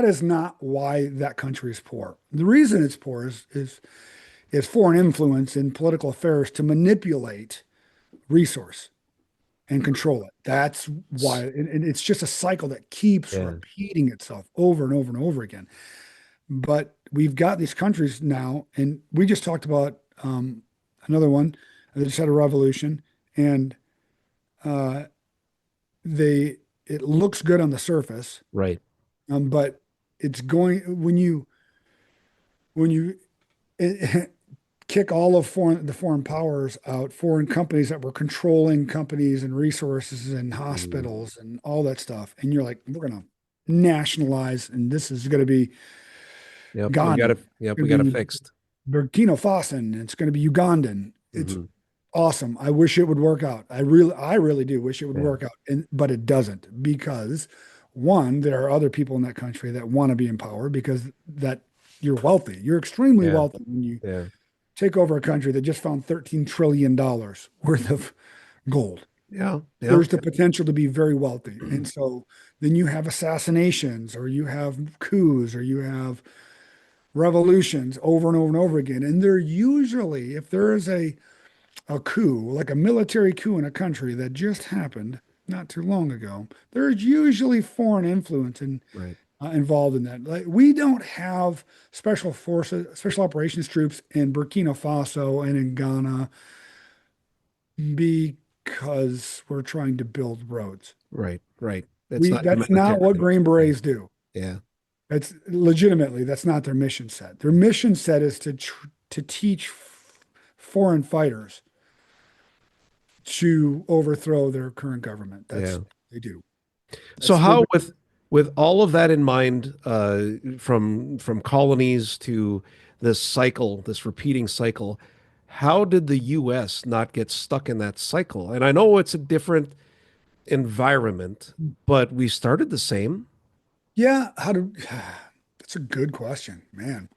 is not why that country is poor. The reason it's poor is foreign influence in political affairs to manipulate resource and control it. That's why, and it's just a cycle that keeps Yeah. repeating itself over and over and over again. But we've got these countries now, and we just talked about another one that just had a revolution, and uh, it looks good on the surface, right. but it's going when you kick all of the foreign powers out, foreign companies that were controlling companies and resources and hospitals and all that stuff, and you're like, we're gonna nationalize, and this is gonna be Yep. Ghana. We got it be fixed. Burkina Faso, and it's going to be Ugandan. It's Mhm. awesome. I wish it would work out. I really do wish it would Yeah. work out, but it doesn't, because one, there are other people in that country that want to be in power because that you're wealthy. You're extremely Yeah. wealthy when you Yeah. take over a country that just found $13 trillion worth of gold. Yeah. Yeah. There's the potential to be very wealthy. And so then you have assassinations, or you have coups, or you have revolutions over and over and over again. And they're usually, if there is a coup, like a military coup in a country that just happened not too long ago, there's usually foreign influence Right. involved in that. Like, we don't have special forces, special operations troops in Burkina Faso and in Ghana because we're trying to build roads. Right. Right. That's not That's not what Green Berets do. Yeah. That's legitimately, that's not their mission set. Their mission set is to teach foreign fighters to overthrow their current government. That's what they do. So That's how the- with all of that in mind, from colonies to this cycle, this repeating cycle, how did the U.S. not get stuck in that cycle? And I know it's a different environment, but we started the same. Yeah, that's a good question, man.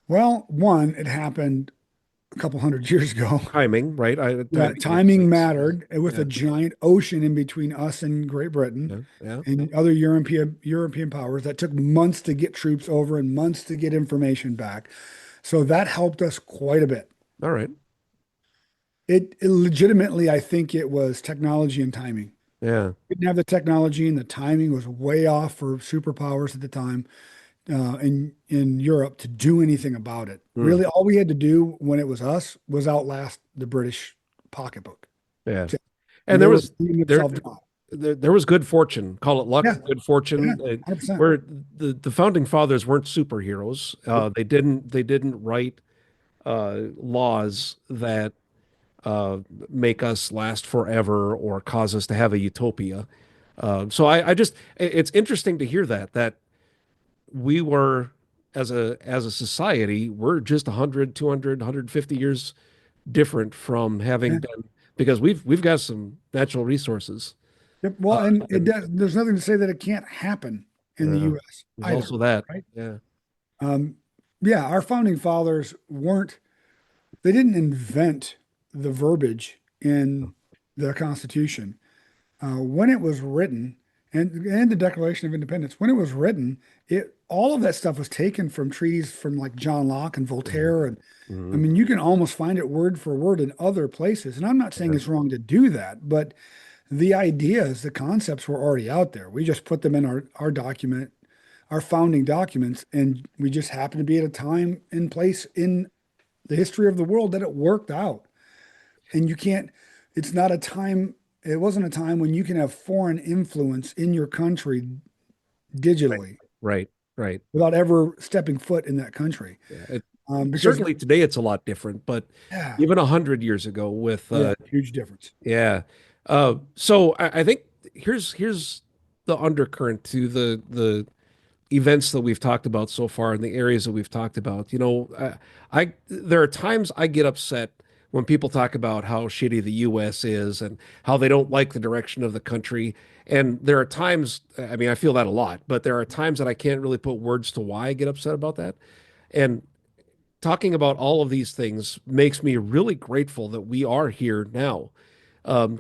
Well, one, it happened a couple hundred years ago. Timing, right? Timing mattered with Yeah. a giant ocean in between us and Great Britain Yeah. and other European powers that took months to get troops over and months to get information back. So that helped us quite a bit. All right. It legitimately, I think it was technology and timing. Yeah. Didn't have the technology, and the timing was way off for superpowers at the time in Europe to do anything about it. Really, all we had to do when it was us was outlast the British pocketbook. Yeah. So- And they there were was beating there, themselves down. there was good fortune. Call it luck, Yeah. good fortune. Yeah, 100%. Where the founding fathers weren't superheroes. They didn't write laws that make us last forever or cause us to have a utopia. So I just it's interesting to hear that we were as a society, we're just 100, 200, 150 years different from having Yeah. been, because we've got some natural resources. Yep. Well, and there's nothing to say that it can't happen in the Yeah. U.S. There's either. also that. right? Yeah. Yeah, our founding fathers they didn't invent the verbiage in the Constitution, when it was written, and the Declaration of Independence, when it was written, it all of that stuff was taken from treaties from like John Locke and Voltaire, and I Mhm. mean you can almost find it word for word in other places. And I'm not saying Yeah. it's wrong to do that, but the ideas, the concepts were already out there. We just put them in our document, our founding documents, and we just happen to be at a time and place in the history of the world that it worked out. And you can't, it's not a time, it wasn't a time when you can have foreign influence in your country Right. digitally Right. Right. without ever stepping foot in that country. Yeah. Because, Certainly today it's a lot different, but yeah, even 100 years ago with yeah, huge difference. yeah. So I think here's the undercurrent to the events that we've talked about so far in the areas that we've talked about. I there are times I get upset when people talk about how shitty the US is and how they don't like the direction of the country. And there are times, I mean, I feel that a lot, but there are times that I can't really put words to why I get upset about that. And talking about all of these things makes me really grateful that we are here now.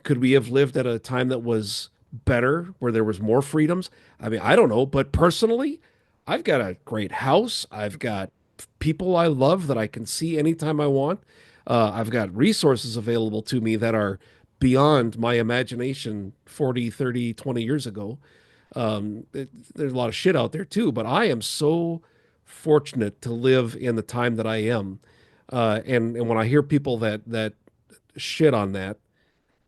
Could we have lived at a time that was better, where there was more freedoms? I mean, I don't know, but personally, I've got a great house. I've got people I love that I can see anytime I want. I've got resources available to me that are beyond my imagination 40, 30, 20 years ago. There's a lot of shit out there too, but I am so fortunate to live in the time that I am. And when I hear people that shit on that,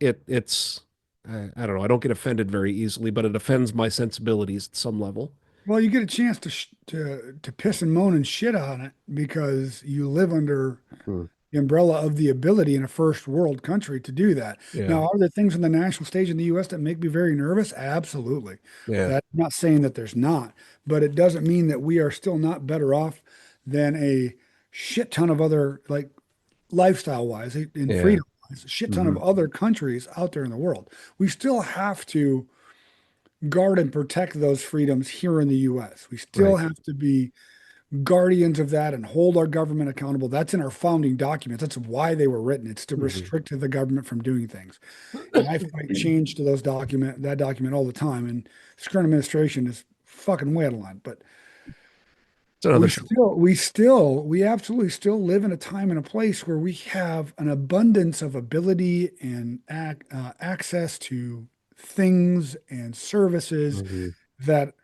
it's I don't know. I don't get offended very easily, but it offends my sensibilities at some level. Well, you get a chance to piss and moan and shit on it because you live under Hmm. the umbrella of the ability in a first world country to do that. Yeah, Now, are there things on the national stage in the US that make me very nervous? Absolutely. yeah, That's not saying that there's not, but it doesn't mean that we are still not better off than a shit ton of other, like lifestyle wise and yeah. freedom wise, a shit ton of Hmm. other countries out there in the world. We still have to guard and protect those freedoms here in the US. We still Right. have to be guardians of that and hold our government accountable. That's in our founding documents. That's why they were written. It's to Mhm. restrict the government from doing things. And I fight change to that document all the time. And this current administration is fucking way out of line. But It's another show. we absolutely still live in a time and a place where we have an abundance of ability and access to things and services Mhm. that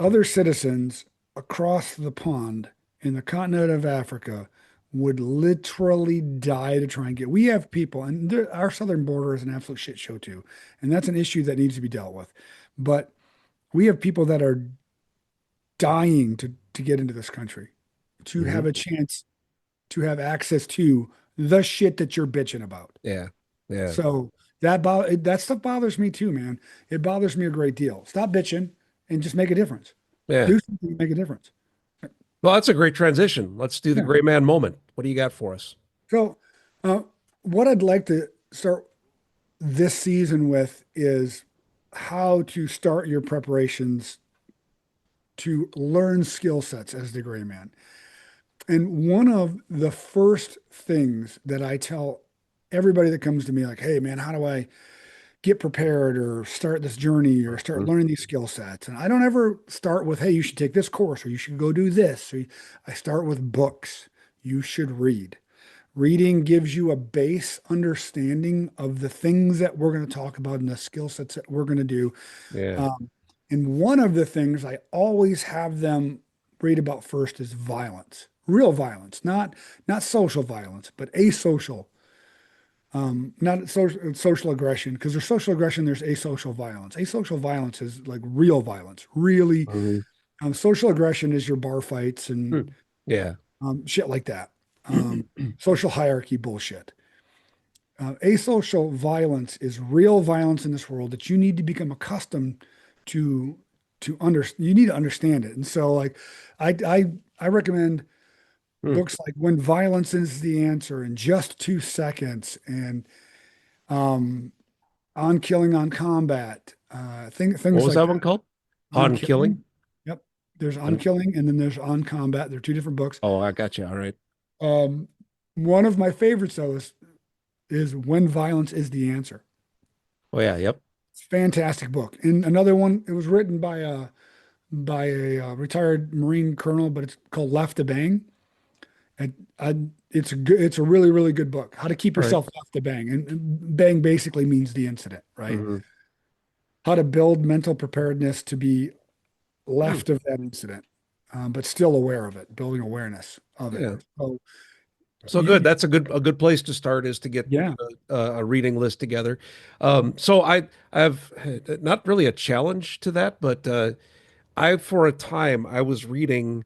other citizens across the pond in the continent of Africa would literally die to try and get. We have people, and our southern border is an absolute shit show too, and that's an issue that needs to be dealt with. But we have people that are dying to get into this country, to Mhm. have a chance to have access to the shit that you're bitching about. Yeah, yeah, So that stuff bothers me too, man. It bothers me a great deal. Stop bitching and just make a difference. yeah. Do something to make a difference. Well, that's a great transition. Let's do the Yeah. gray man moment. What do you got for us? So, uh, what I'd like to start this season with is how to start your preparations to learn skill sets as the gray man. And one of the first things that I tell everybody that comes to me, like, hey, man, how do I get prepared or start this journey or start Mhm. learning these skill sets? And I don't ever start with, hey, you should take this course or you should go do this. I start with books. You should read. Reading gives you a base understanding of the things that we're going to talk about and the skill sets that we're going to do. Yeah. Um, and one of the things I always have them read about first is violence, real violence, not social violence, but asocial. Not social aggression, because there's social aggression, there's asocial violence. Asocial violence is like real violence, really. Mhm. Social aggression is your bar fights Hmm. and Yeah. shit like that. Social hierarchy bullshit. Asocial violence is real violence in this world that you need to become accustomed to you need to understand it. And so like I recommend Hmm. books like When Violence is the Answer in Just 2 Seconds and um On Killing on Combat. What Things was like that that. one called? On On Killing. killing? Yep. There's On On, Killing and then there's On Combat. They're two different books. oh, I got you. All right. Um one of my favorites though is is When Violence is the Answer. Oh yeah, yep. It's a fantastic book. And another one, it was written by a retired Marine colonel, but it's called Left to Bang. And it's a really, really good book. How to keep All right. yourself left to bang. And bang basically means the incident, right? Mhm. How to build mental preparedness to be Hmm. left of that incident, but still aware of it, building awareness of it. Yeah. So So you, good. That's a good place to start is to get yeah. a reading list together. So I have not really a challenge to that, but I for a time I was reading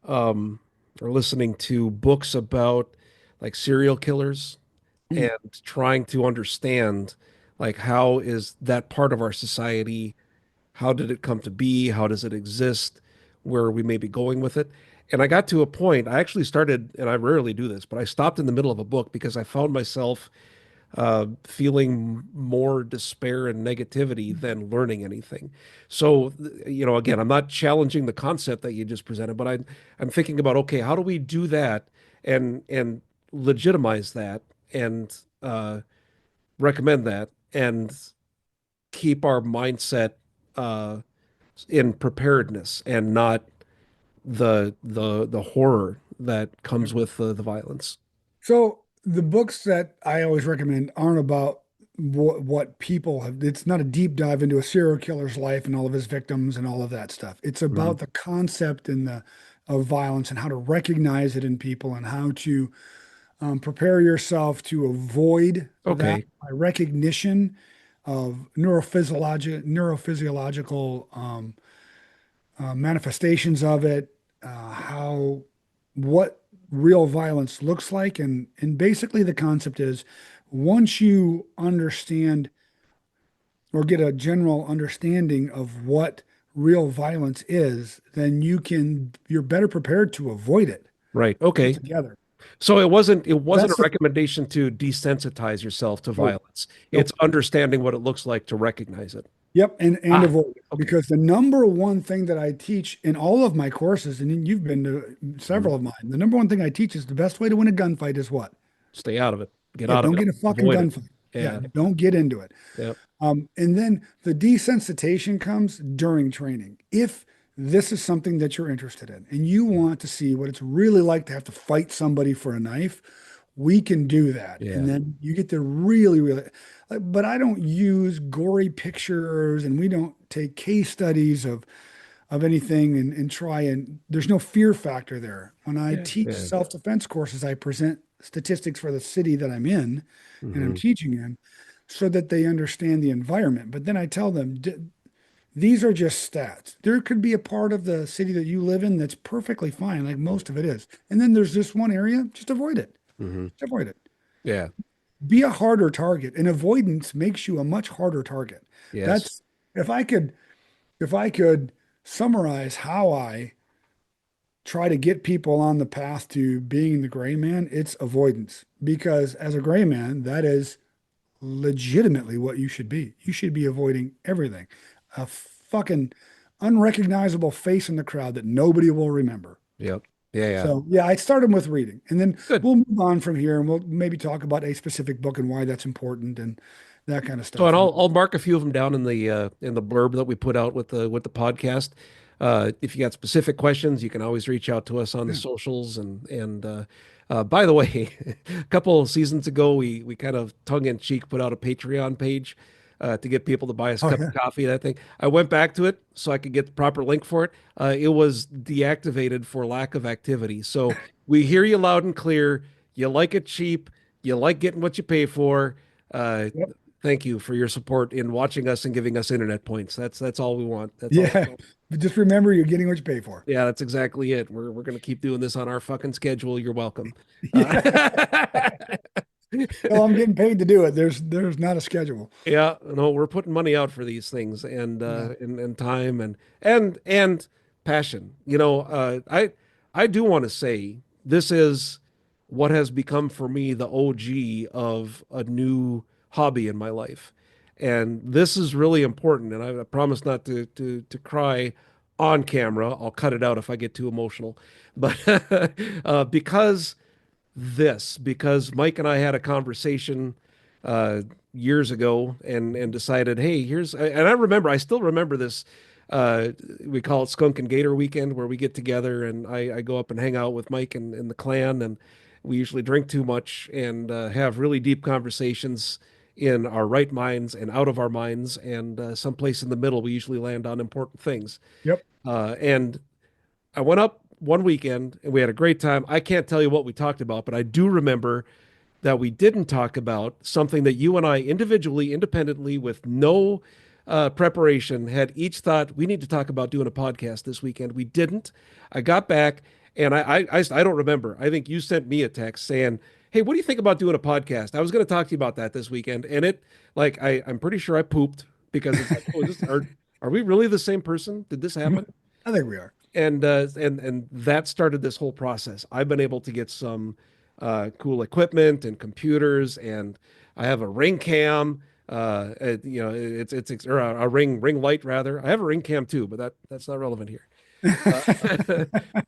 um, or listening to books about like serial killers Mm. and trying to understand like how is that part of our society? How did it come to be? How does it exist? Where we may be going with it? And I got to a point, I actually started, and I rarely do this, but I stopped in the middle of a book because I found myself feeling more despair and negativity than learning anything. So, again, I'm not challenging the concept that you just presented, but I'm thinking about, okay, how do we do that and legitimize that and recommend that and keep our mindset uh, in preparedness and not the horror that comes with the violence. So the books that I always recommend aren't about what people have. It's not a deep dive into a serial killer's life and all of his victims and all of that stuff. It's Mhm. about the concept and the of violence and how to recognize it in people and how to prepare yourself to avoid that Okay. by recognition of neurophysiological manifestations of it, how what real violence looks like, and basically the concept is once you understand or get a general understanding of what real violence is, then you're better prepared to avoid it Right. Okay. altogether. So it wasn't a That's the recommendation to desensitize yourself to nope, violence. It's nope. understanding what it looks like to recognize it. Yep, and Ah, avoid it. okay. Because the number one thing that I teach in all of my courses, and you've been to Mhm. several of mine, the number one thing I teach is the best way to win a gunfight is what? Stay out of it. Get Yeah, out of don't it. get in a fucking Avoid it. gunfight. Yeah, Yeah. don't get into it. Yeah. And then the desensitization comes during training. If this is something that you're interested in and you want to see what it's really like to have to fight somebody for a knife, we can do that. And Yeah. then you get to really, really, but I don't use gory pictures and we don't take case studies of anything and try and there's no fear factor there. When I Yeah. teach Yeah. self-defense courses, I present statistics for the city that I'm in and I'm Hmm. teaching in so that they understand the environment. But then I tell them these are just stats. There could be a part of the city that you live in that's perfectly fine, like most of it is. And then there's this one area, just avoid it. Hmm. Just avoid it. Yeah. Be a harder target. And avoidance makes you a much harder target. Yes. That's if I could summarize how I try to get people on the path to being the gray man, it's avoidance. Because as a gray man, that is legitimately what you should be. You should be avoiding everything. A fucking unrecognizable face in the crowd that nobody will remember. Yep. Yeah. Yeah. So yeah, I started with reading, and then Good. we'll move on from here, and we'll maybe talk about a specific book and why that's important and that kind of So, stuff. and And I'll mark a few of them down in the blurb that we put out with the podcast. If you got specific questions, you can always reach out to us on the yeah, socials. And by the way, a couple of seasons ago, we kind of tongue in cheek put out a Patreon page to get people to buy us a oh cup yeah, of coffee. That thing. I went back to it so I could get the proper link for it. It was deactivated for lack of activity. So we hear you loud and clear. You like it cheap. You like getting what you pay for. Uh, yep, Thank you for your support in watching us and giving us internet points. That's all we want. That's all. yeah. But just remember, you're getting what you pay for. Yeah, that's exactly it. We're gonna keep doing this on our fucking schedule. You're welcome. Yeah. Uh, Well, I'm getting paid to do it. There's not a schedule. yeah, no, we're putting money out for these things and Yeah. and time and passion. I do want to say this is what has become for me the OG of a new hobby in my life. And this is really important. And I promise not to cry on camera. I'll cut it out if I get too emotional. But because this because Mike and I had a conversation years ago and decided, hey, and I still remember this. We call it Skunk and Gator Weekend, where we get together and I go up and hang out with Mike and the clan, and we usually drink too much and have really deep conversations in our right minds and out of our minds, and someplace in the middle, we usually land on important things. Yep. And I went up one weekend and we had a great time. I can't tell you what we talked about, but I do remember that we didn't talk about something that you and I individually, independently, with no preparation, had each thought we need to talk about doing a podcast this weekend. We didn't. I got back and I don't remember. I think you sent me a text saying, "Hey, what do you think about doing a podcast?" I was going to talk to you about that this weekend, and I'm pretty sure I pooped because it's like, oh, are we really the same person? Did this happen? I think we are. And that started this whole process. I've been able to get some cool equipment and computers, and I have a ring cam. It's or a ring light rather. I have a ring cam too, but that's not relevant here.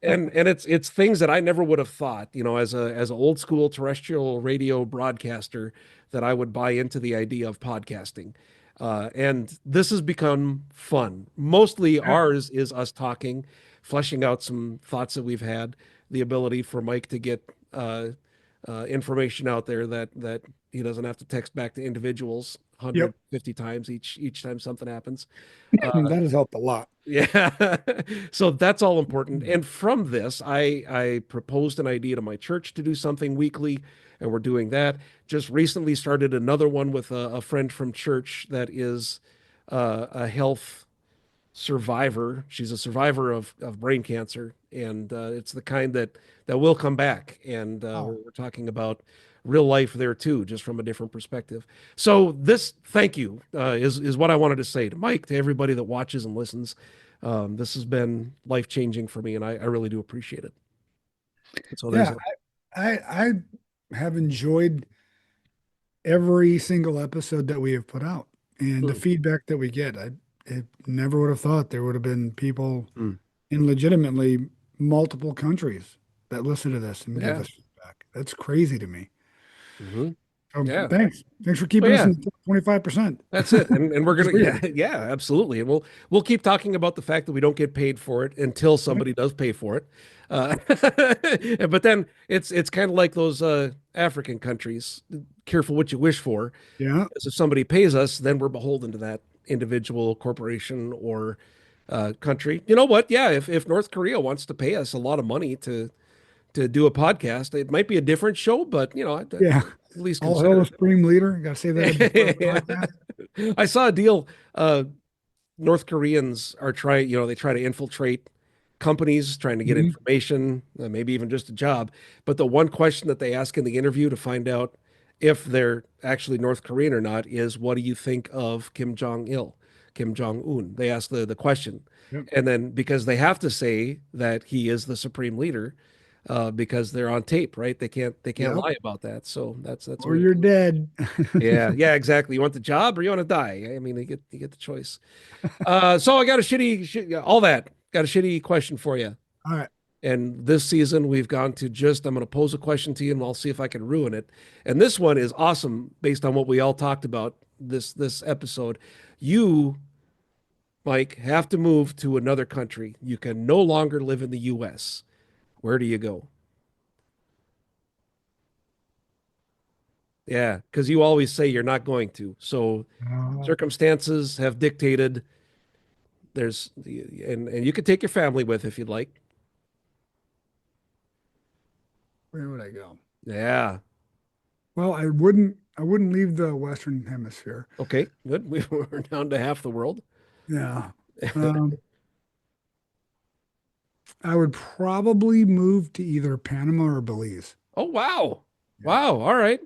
And it's things that I never would have thought, as an old school terrestrial radio broadcaster, that I would buy into the idea of podcasting. And this has become fun. Mostly ours is us talking, fleshing out some thoughts that we've had, the ability for Mike to get information out there that he doesn't have to text back to individuals 150 times each time something happens. That has helped a lot. Yeah. So that's all important. And from this, I proposed an idea to my church to do something weekly, and we're doing that. Just recently started another one with a friend from church that is a health survivor. She's a survivor of brain cancer, and it's the kind that will come back. And we're talking about real life there too, just from a different perspective. So this, thank you, is what I wanted to say to Mike, to everybody that watches and listens. This has been life-changing for me, and I really do appreciate it. So Yeah, I have enjoyed every single episode that we have put out and the feedback that we get. I never would have thought there would have been people in legitimately multiple countries that listen to this and give us feedback. That's crazy to me. Yeah. Thanks for keeping us in 25%. That's it. And we're gonna yeah, absolutely. And we'll keep talking about the fact that we don't get paid for it until somebody does pay for it. But then it's kind of like those African countries. Careful what you wish for. Yeah. Because if somebody pays us, then we're beholden to that individual, corporation, or country. You know what? Yeah, if North Korea wants to pay us a lot of money to do a podcast, it might be a different show, but Yeah. at least All consider hail it. the Supreme Leader. Got to say that. I saw a deal. North Koreans are trying, they try to infiltrate companies, trying to get information, maybe even just a job. But the one question that they ask in the interview to find out if they're actually North Korean or not is, what do you think of Kim Jong-il, Kim Jong-un? They ask the question. Yep. And then because they have to say that he is the supreme leader, because they're on tape, right? They can't lie about that. So that's Or you're dead. yeah, exactly. You want the job or you want to die? I mean, you get the choice. So I got all that. Got a shitty question for you. All right. And this season we've gone to I'm going to pose a question to you and I'll see if I can ruin it. And this one is awesome based on what we all talked about this episode. You, Mike, have to move to another country. You can no longer live in the US. Where do you go? Yeah, because you always say you're not going to. So circumstances have dictated. And you could take your family with if you'd like. Where would I go? Yeah. Well, I wouldn't leave the Western Hemisphere. Okay, good. We're down to half the world. Yeah. I would probably move to either Panama or Belize. Oh, wow. Wow. All right.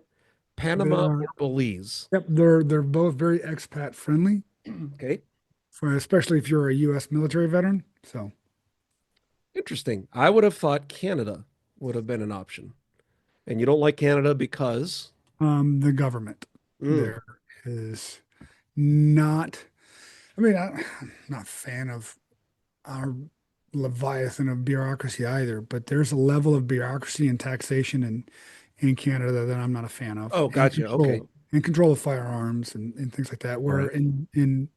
Panama or Belize. Yep. They're both very expat friendly. Okay. Especially if you're a U.S. military veteran. So interesting. I would have thought Canada would have been an option. And you don't like Canada because? The government there is not, I'm not a fan of our leviathan of bureaucracy either, but there's a level of bureaucracy and taxation in Canada that I'm not a fan of. Oh, gotcha. Okay. And control of firearms and things like that. Where Right. in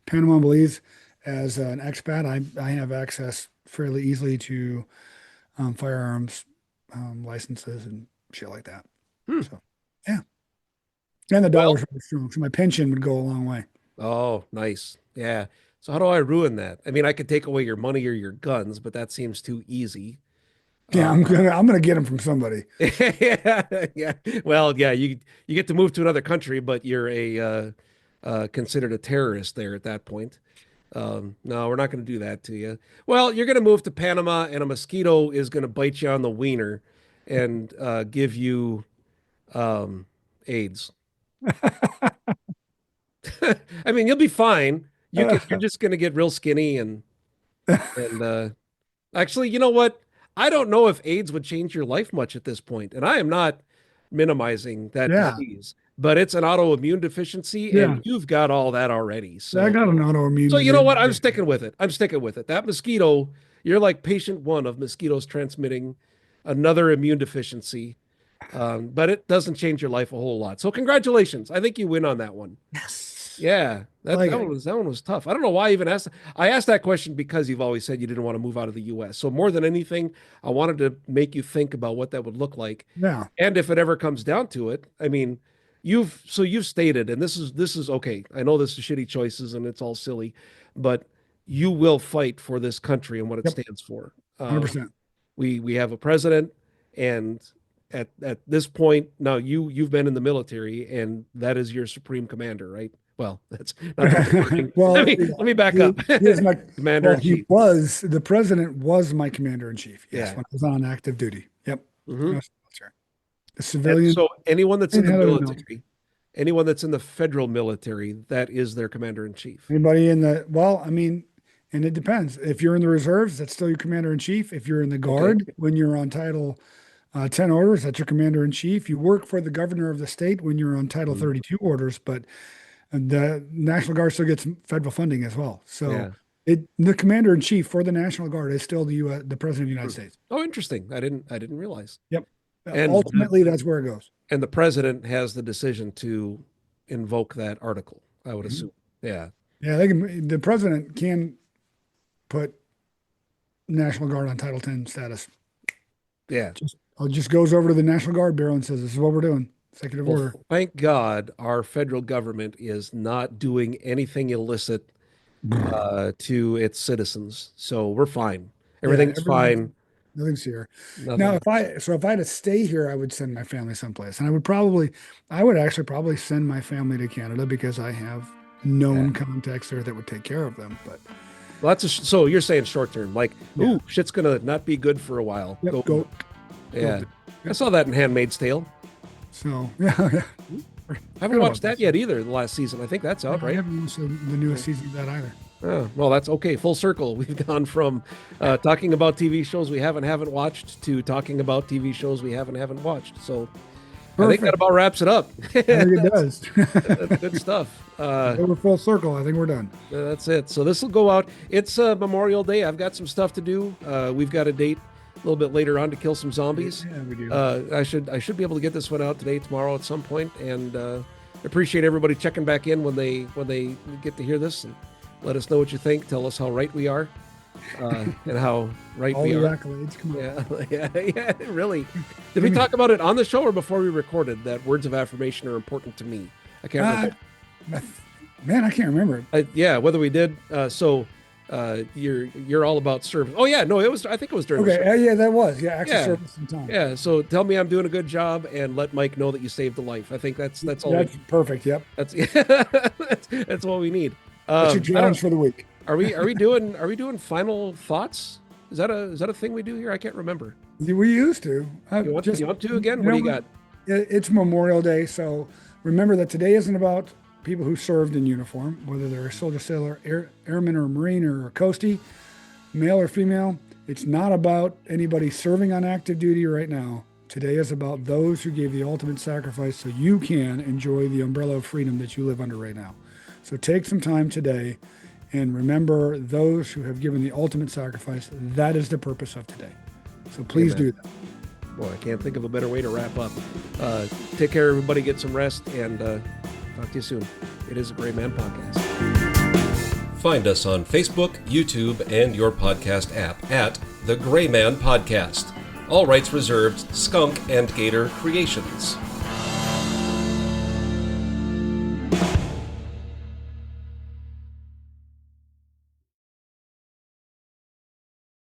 Panama and Belize, as an expat, I have access fairly easily to firearms licenses and shit like that. Hmm. So, yeah. And the dollar's really strong, so my pension would go a long way. Oh, nice. Yeah. So how do I ruin that? I mean, I could take away your money or your guns, but that seems too easy. Yeah, I'm gonna get them from somebody. Yeah, yeah. Well, yeah, you get to move to another country, but you're considered a terrorist there at that point. No, we're not going to do that to you. Well, you're going to move to Panama, and a mosquito is going to bite you on the wiener and give you AIDS. I mean, you'll be fine. You're just going to get real skinny and actually, you know what? I don't know if AIDS would change your life much at this point, and I am not minimizing that Yeah. disease, but it's an autoimmune deficiency, Yeah. and you've got all that already. So, I got an autoimmune. so you know what? I'm disease. sticking with it. I'm sticking with it. That mosquito, you're like patient one of mosquitoes transmitting another immune deficiency, but it doesn't change your life a whole lot. So congratulations. I think you win on that one. Yes. Yeah, Like that it. one was tough. I don't know why I even asked. I asked that question because you've always said you didn't want to move out of the U.S. So more than anything, I wanted to make you think about what that would look like. Yeah. And if it ever comes down to it, I mean, you've stated, and this is okay. I know this is shitty choices and it's all silly, but you will fight for this country and what it Yep. stands for. 100%. We have a president, and at this point now you've been in the military, and that is your supreme commander, right? Well, that's not Well, let me back up. He is my Commander in chief. the president was my commander in chief. Yes, Yeah. when I was on active duty. Yep. Mhm. I was military. The And civilian. so anyone that's in the Anyone in the military, anyone that's in the federal military, that is their commander in chief. Anybody in the, well, I mean, and it depends. If you're in the reserves, that's still your commander in chief. If you're in the guard, when you're on title 10 orders, that's your commander in chief. You work for the governor of the state when you're on title 32 orders, but the National Guard still gets federal funding as well. So Yeah. the commander in chief for the National Guard is still the president of the United States. Oh, interesting. I didn't realize. Yep. And Ultimately, that's where it goes. And the president has the decision to invoke that article, I would assume. Yeah. Yeah, the president can put National Guard on Title 10 status. Yeah. Just goes over to the National Guard Bureau and says, "This is what we're doing." Executive Well, order. thank God our federal government is not doing anything illicit to its citizens. So we're fine. Everything's fine. Nothing's here. Nothing. Now, if I had to stay here, I would send my family someplace, and I would actually probably send my family to Canada because I have known contacts there that would take care of them. But Well, so you're saying short term, like, ooh, shit's gonna not be good for a while. yep, go. Yeah. I saw that in Handmaid's Tale. So yeah. I haven't watched that yet either, the last season. I think that's out, I right? haven't watched the newest season of that either. Oh, well, that's okay. Full circle. We've gone from talking about TV shows we haven't watched to talking about TV shows we haven't watched. So I think that about wraps it up. I think it does. That's good stuff. We're full circle. I think we're done. That's it. So this will go out. It's Memorial Day. I've got some stuff to do. We've got a date a little bit later on to kill some zombies. Yeah, we do. I should be able to get this one out today, tomorrow at some point, and appreciate everybody checking back in when they get to hear this, and let us know what you think. Tell us how right we are, and how right All we the are. accolades. Come on. Yeah, really. Did we talk about it on the show or before we recorded that words of affirmation are important to me? I can't remember. Man, I can't remember. Yeah, whether we did. You're all about service. Oh yeah, no, it was. I think it was during. Okay, The show. yeah, that was. Yeah, acts of Yeah. service and time. Yeah. So tell me I'm doing a good job, and let Mike know that you saved a life. I think that's all. That's perfect. Yep. That's that's what we need. That's your I don't- challenge for the week. Are we doing final thoughts? Is that a thing we do here? I can't remember. We used to. You want to again? What do you got? It's Memorial Day, so remember that today isn't about people who served in uniform, whether they're a soldier, sailor, airman, or marine, or a coastie, male or female. It's not about anybody serving on active duty right now. Today is about those who gave the ultimate sacrifice so you can enjoy the umbrella of freedom that you live under right now. So take some time today and remember those who have given the ultimate sacrifice. That is the purpose of today. So please do that. Boy, I can't think of a better way to wrap up. Take care, everybody. Get some rest, and talk to you soon. It is a Gray Man Podcast. Find us on Facebook, YouTube, and your podcast app at The Gray Man Podcast. All rights reserved. Skunk and Gator Creations.